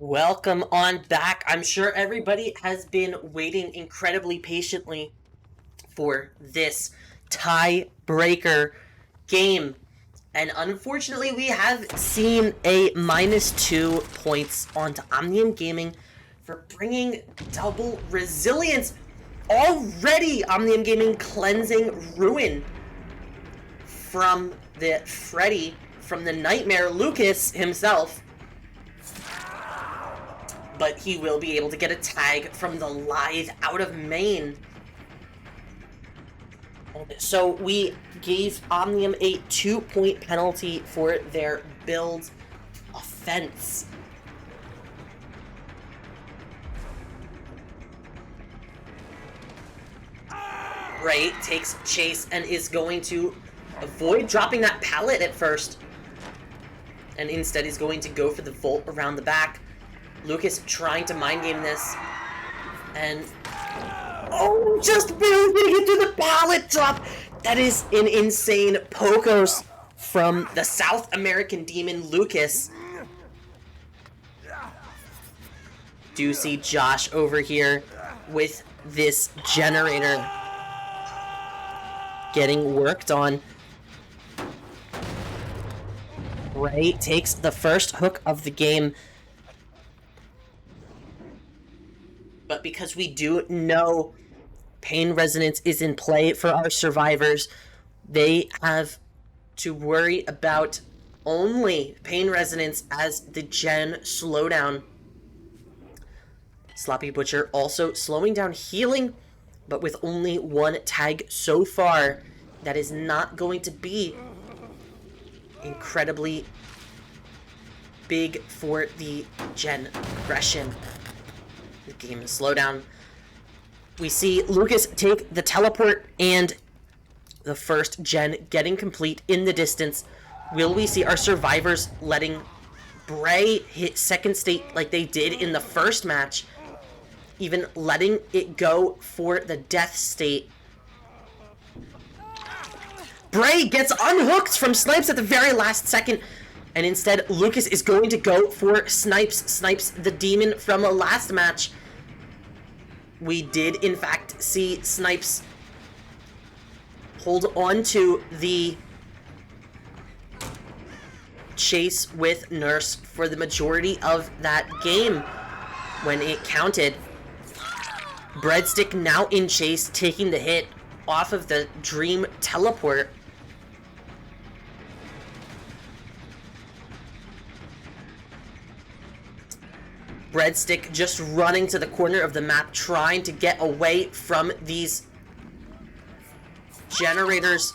Speaker 1: Welcome on back. I'm sure everybody has been waiting incredibly patiently for this tiebreaker game. And unfortunately, we have seen a -2 points onto Omnium Gaming for bringing double resilience. Already, Omnium Gaming cleansing Ruin from the Freddy, from the Nightmare Lucas himself. But he will be able to get a tag from the Lithe out of main. So we gave Omnium a 2-point penalty for their build offense. Ray takes chase and is going to avoid dropping that pallet at first. And instead he's going to go for the Volt around the back. Lucas trying to mind game this. And oh, just barely getting it through the pallet drop. That is an insane Pokos from the South American demon Lucas. Do see Josh over here with this generator getting worked on. Ray takes the first hook of the game. But because we do know Pain Resonance is in play for our survivors, they have to worry about only Pain Resonance as the gen slowdown. Sloppy Butcher also slowing down healing, but with only one tag so far, that is not going to be incredibly big for the gen progression. The game is slowdown. We see Lucas take the teleport and the first gen getting complete in the distance. Will we see our survivors letting Bray hit second state like they did in the first match? Even letting it go for the death state. Bray gets unhooked from Snipes at the very last second. And instead, Lucas is going to go for Snipes. Snipes, the demon from a last match. We did, in fact, see Snipes hold on to the chase with Nurse for the majority of that game when it counted. Breadstick now in chase, taking the hit off of the Dream teleport. Breadstick just running to the corner of the map, trying to get away from these generators,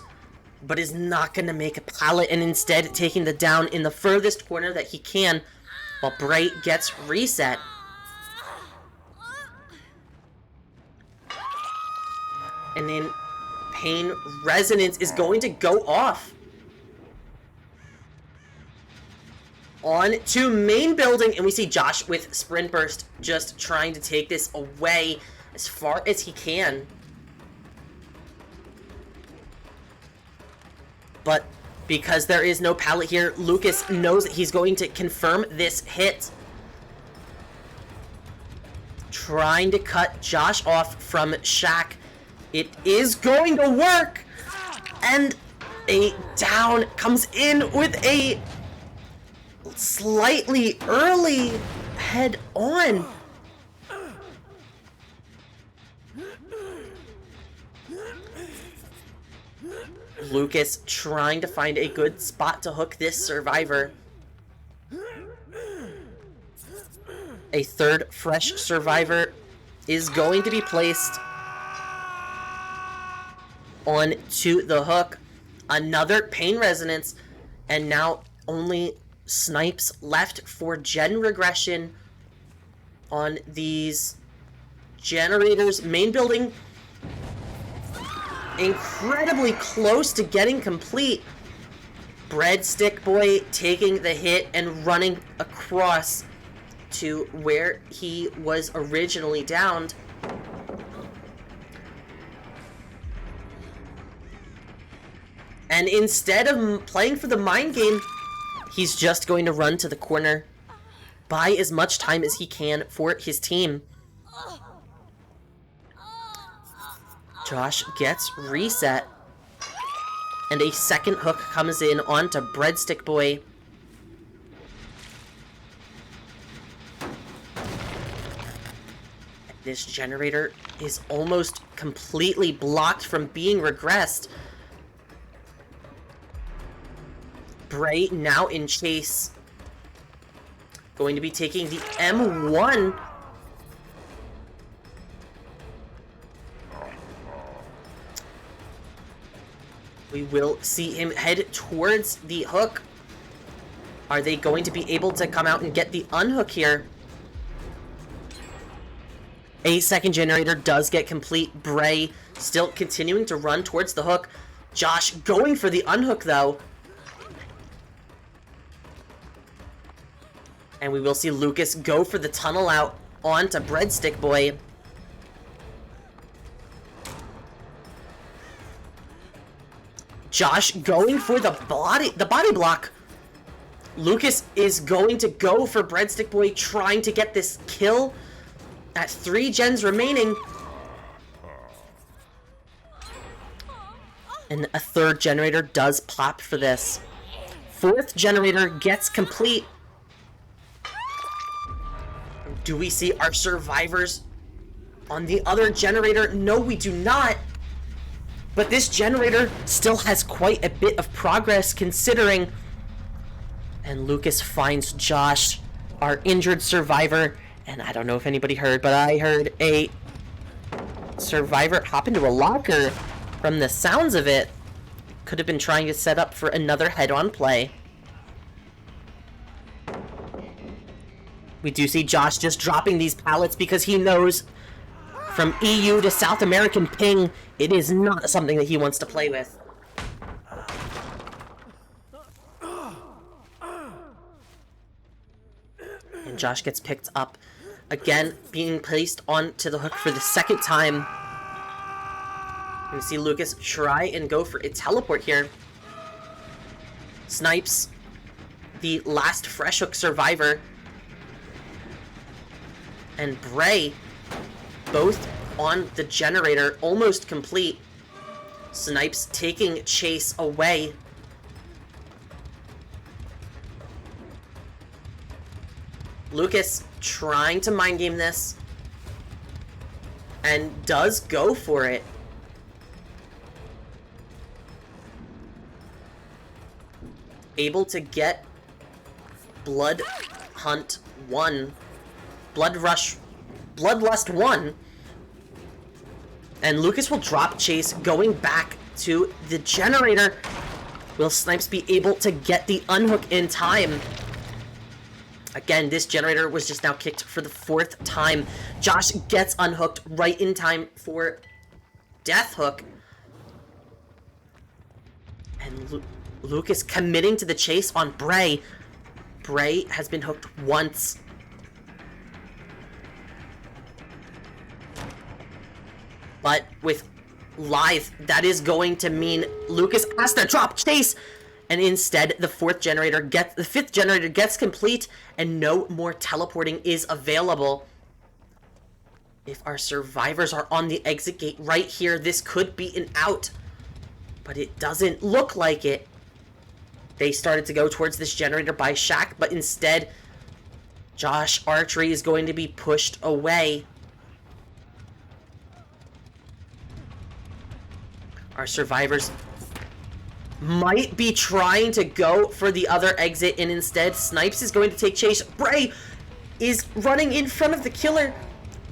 Speaker 1: but is not going to make a pallet, and instead taking the down in the furthest corner that he can, while Bray gets reset. And then Pain Resonance is going to go off. On to main building, and we see Josh with Sprint Burst just trying to take this away as far as he can. But because there is no pallet here, Lucas knows that he's going to confirm this hit. Trying to cut Josh off from Shaq. It is going to work! And a down comes in with a slightly early head on. Lucas trying to find a good spot to hook this survivor. A third fresh survivor is going to be placed on to the hook. Another Pain Resonance, and now only Snipes left for gen regression on these generators. Main building incredibly close to getting complete. Breadstick Boy taking the hit and running across to where he was originally downed. And instead of playing for the mind game, he's just going to run to the corner. buy as much time as he can for his team. Josh gets reset. And a second hook comes in onto Breadstick Boy. This generator is almost completely blocked from being regressed. Bray now in chase. Going to be taking the M1. We will see him head towards the hook. Are they going to be able to come out and get the unhook here? A second generator does get complete. Bray still continuing to run towards the hook. Josh going for the unhook though. And we will see Lucas go for the tunnel out onto Breadstick Boy. Josh going for the body block. Lucas is going to go for Breadstick Boy, trying to get this kill at 3 gens remaining. And a third generator does pop for this. Fourth generator gets complete. Do we see our survivors on the other generator? No, we do not. But this generator still has quite a bit of progress considering. And Lucas finds Josh, our injured survivor. And I don't know if anybody heard, but I heard a survivor hop into a locker. From the sounds of it, could have been trying to set up for another head-on play. We do see Josh just dropping these pallets because he knows from EU to South American ping, it is not something that he wants to play with. And Josh gets picked up. Again, being placed onto the hook for the second time. We see Lucas try and go for a teleport here. Snipes the last fresh hook survivor. And Bray, both on the generator, almost complete. Snipes taking chase away. Lucas trying to mind game this. And does go for it. Able to get Blood Hunt 1. Bloodlust 1. And Lucas will drop chase going back to the generator. Will Snipes be able to get the unhook in time? Again, this generator was just now kicked for the 4th time. Josh gets unhooked right in time for Death Hook. And Lucas committing to the chase on Bray. Bray has been hooked once. But with Lithe, that is going to mean Lucas has to drop chase. And instead, the 5th generator gets complete, and no more teleporting is available. If our survivors are on the exit gate right here, this could be an out. But it doesn't look like it. They started to go towards this generator by Shaq, but instead, Josh Archery is going to be pushed away. Our survivors might be trying to go for the other exit, and instead Snipes is going to take chase. Bray is running in front of the killer,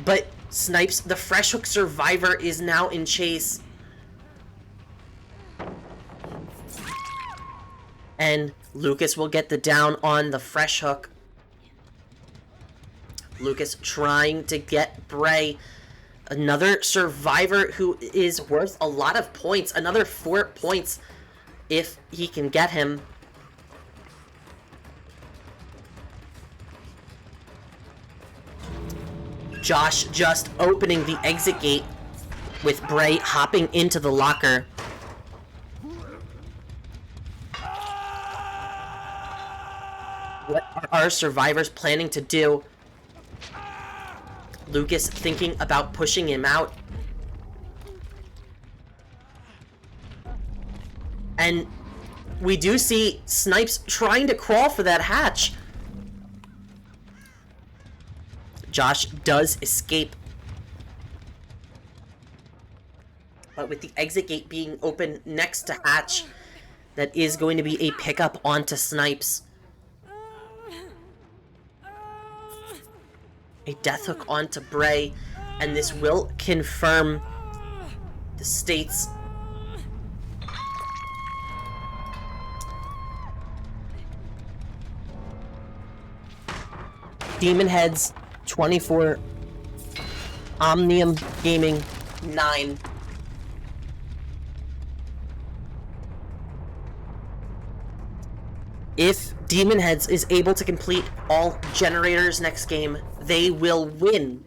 Speaker 1: but Snipes, the fresh hook survivor, is now in chase. And Lucas will get the down on the fresh hook. Lucas trying to get Bray. Another survivor who is worth a lot of points. Another 4 points if he can get him. Josh just opening the exit gate with Bray hopping into the locker. What are our survivors planning to do? Lucas thinking about pushing him out. And we do see Snipes trying to crawl for that hatch. Josh does escape. But with the exit gate being open next to hatch, that is going to be a pickup onto Snipes. A death hook onto Bray, and this will confirm the states. Demonheadz 24, Omnium Gaming 9. If Demonheadz is able to complete all generators next game, they will win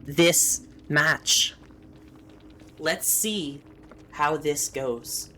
Speaker 1: this match. Let's see how this goes.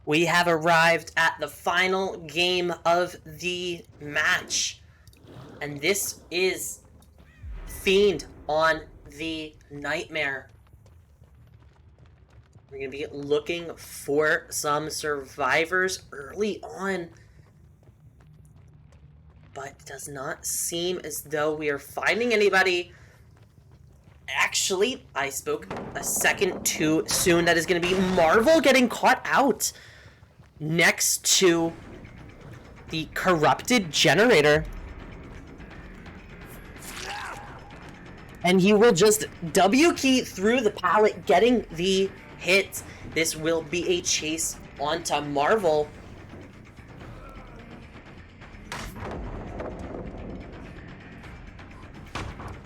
Speaker 1: We have arrived at the final game of the match. And this is Fiend on the Nightmare. We're going to be looking for some survivors early on. But it does not seem as though we are finding anybody. Actually, I spoke a second too soon. That is going to be Marvel getting caught out next to the corrupted generator. And he will just W key through the pallet, getting the hit. This will be a chase onto Marvel.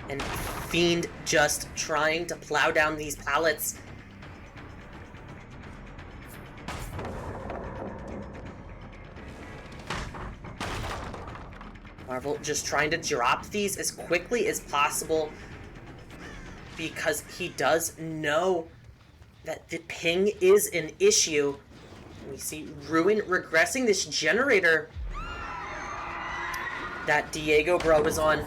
Speaker 1: And Fiend just trying to plow down these pallets. Marvel just trying to drop these as quickly as possible because he does know that the ping is an issue. We see Ruin regressing this generator that Diego Bro is on.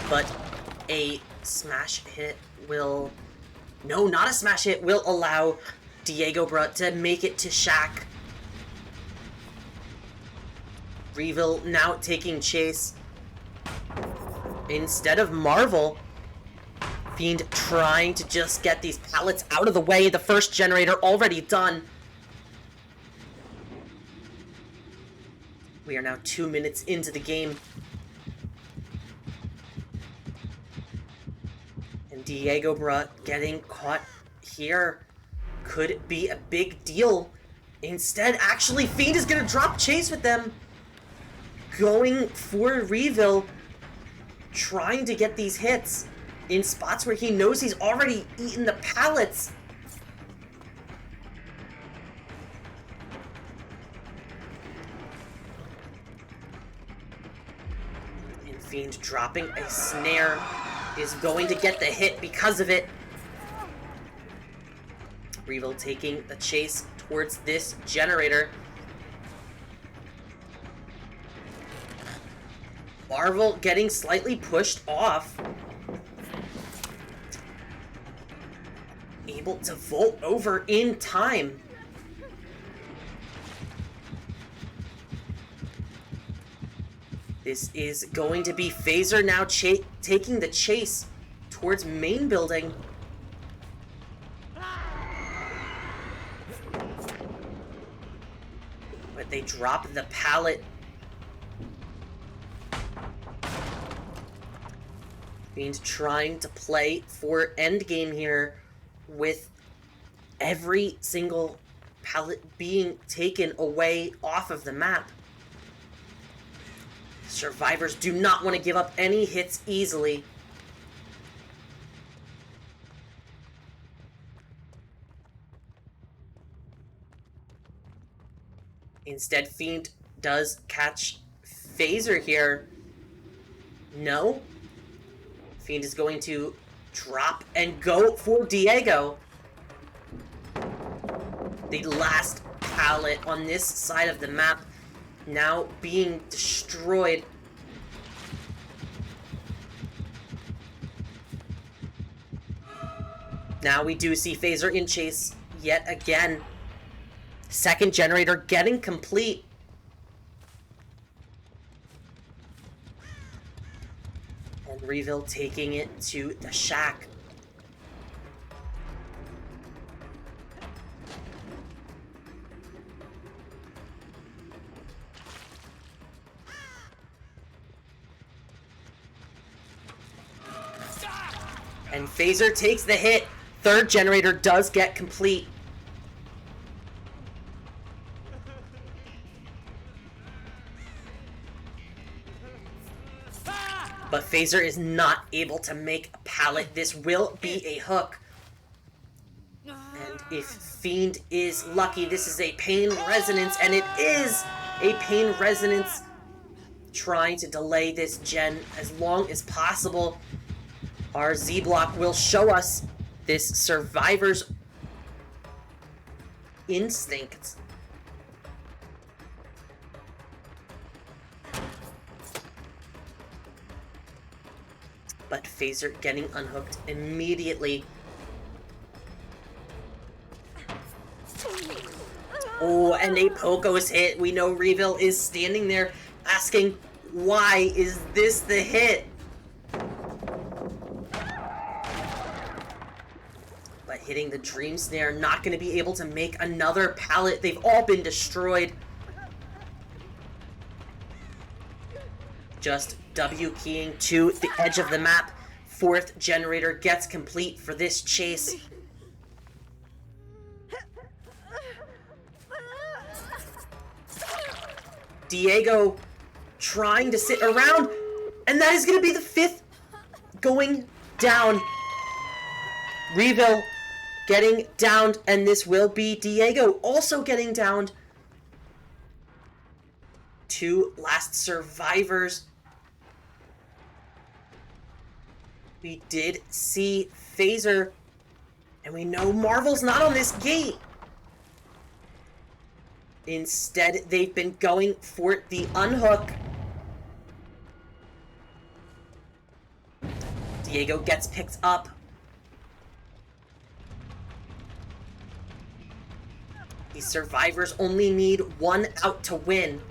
Speaker 1: But a smash hit will... No, not a smash hit will allow Diego Bro to make it to Shaq. Reveal now taking chase. Instead of Marvel, Fiend trying to just get these pallets out of the way. The first generator already done. We are now 2 minutes into the game. And Diego Bra getting caught here could be a big deal. Instead, actually, Fiend is going to drop chase with them. Going for Reveal. Trying to get these hits in spots where he knows he's already eaten the pallets. And Fiend dropping a snare is going to get the hit because of it. Reveal taking the chase towards this generator. Marvel getting slightly pushed off. Able to vault over in time. This is going to be Phaser now taking the chase towards main building. But they drop the pallet. Fiend trying to play for endgame here with every single pallet being taken away off of the map. Survivors do not want to give up any hits easily. Instead, Fiend does catch Phaser here. No. Fiend is going to drop and go for Diego. The last pallet on this side of the map now being destroyed. Now we do see Phaser in chase yet again. Second generator getting complete. And Reveal taking it to the shack. And Phaser takes the hit. Third generator does get complete. But Phaser is not able to make a pallet. This will be a hook. And if Fiend is lucky, this is a pain resonance, and it is a pain resonance. Trying to delay this gen as long as possible. Our Z block will show us this survivor's instinct. But Phaser getting unhooked immediately. Oh, and a Poco's hit. We know Reveal is standing there asking, why is this the hit? But hitting the Dream Snare, not going to be able to make another pallet. They've all been destroyed. Just W keying to the edge of the map. Fourth generator gets complete for this chase. Diego trying to sit around, and that is going to be the fifth going down. Reveal getting downed, and this will be Diego also getting downed. Two last survivors. We did see Phaser, and we know Marvel's not on this gate. Instead, they've been going for the unhook. Diego gets picked up. These survivors only need one out to win.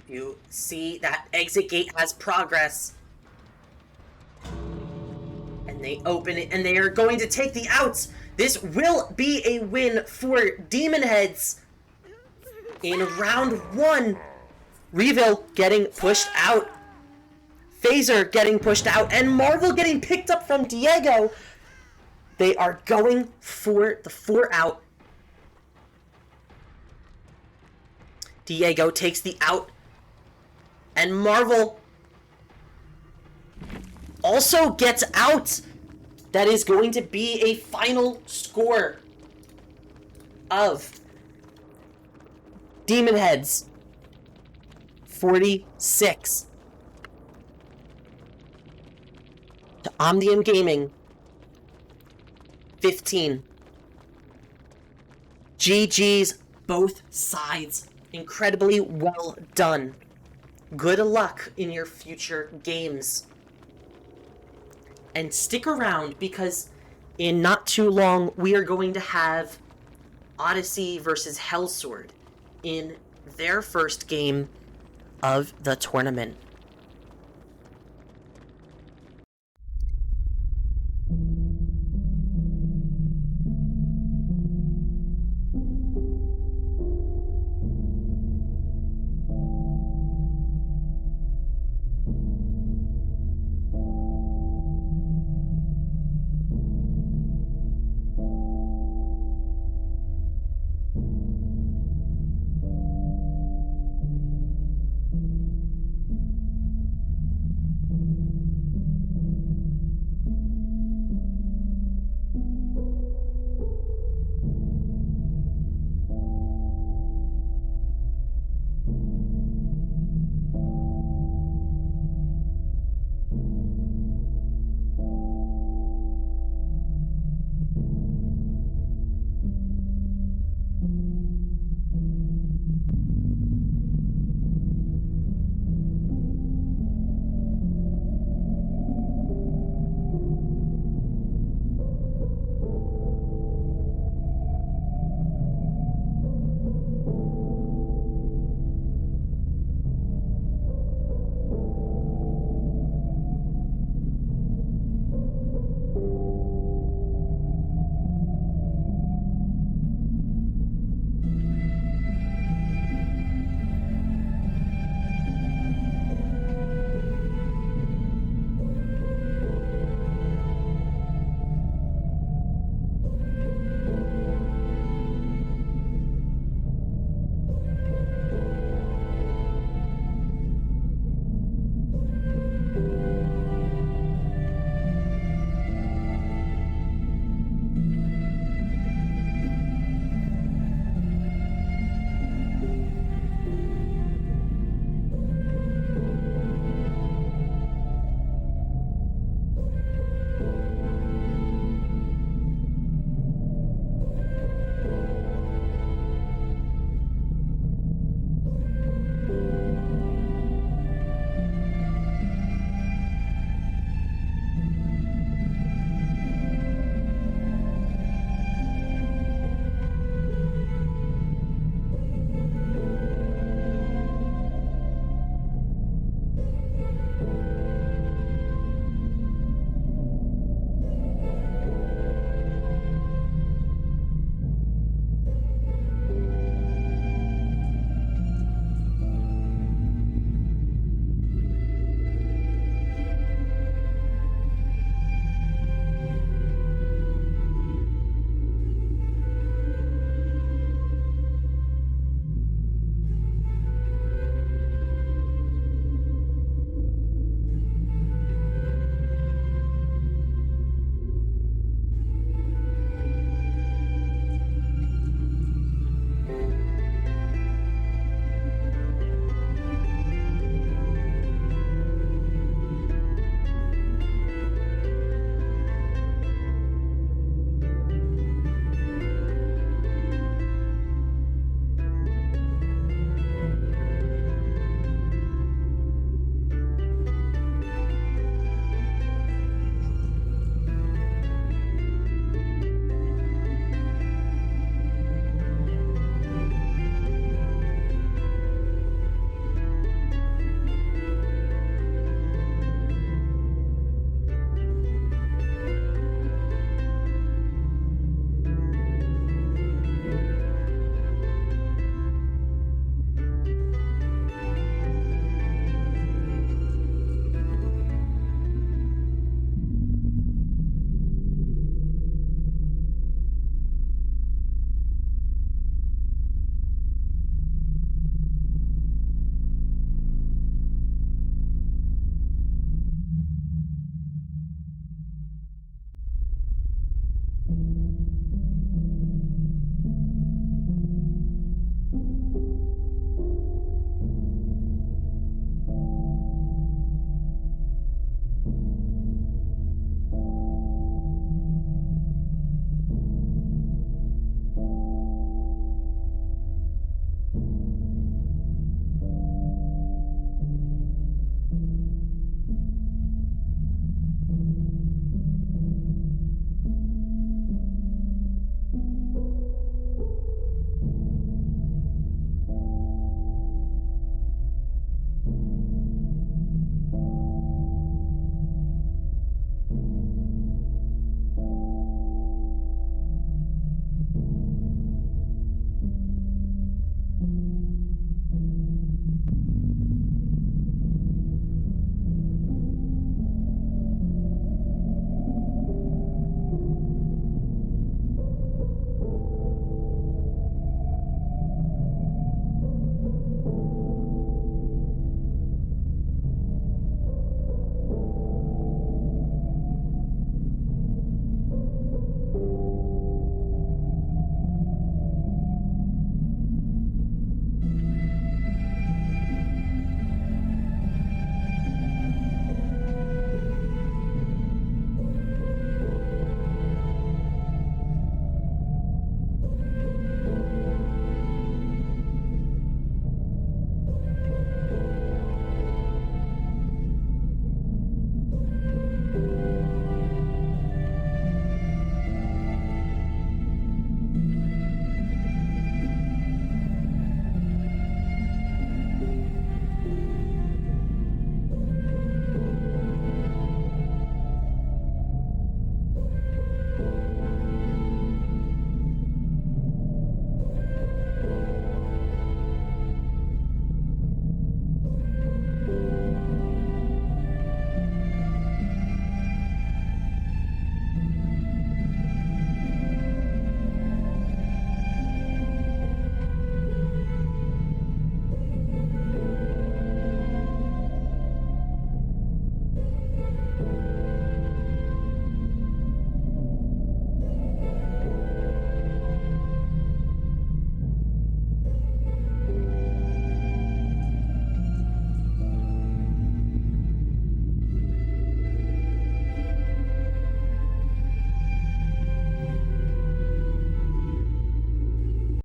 Speaker 1: You see that exit gate has progress. And they open it, and they are going to take the outs. This will be a win for Demonheadz in round one. Reveal getting pushed out. Phaser getting pushed out, and Marvel getting picked up from Diego. They are going for the 4 out. Diego takes the out. And Marvel also gets out. That is going to be a final score of Demonheadz 46 to Omnium Gaming 15. GG's both sides. Incredibly well done. Good luck in your future games. And stick around, because in not too long, we are going to have Odyssey versus Hellsword in their first game of the tournament.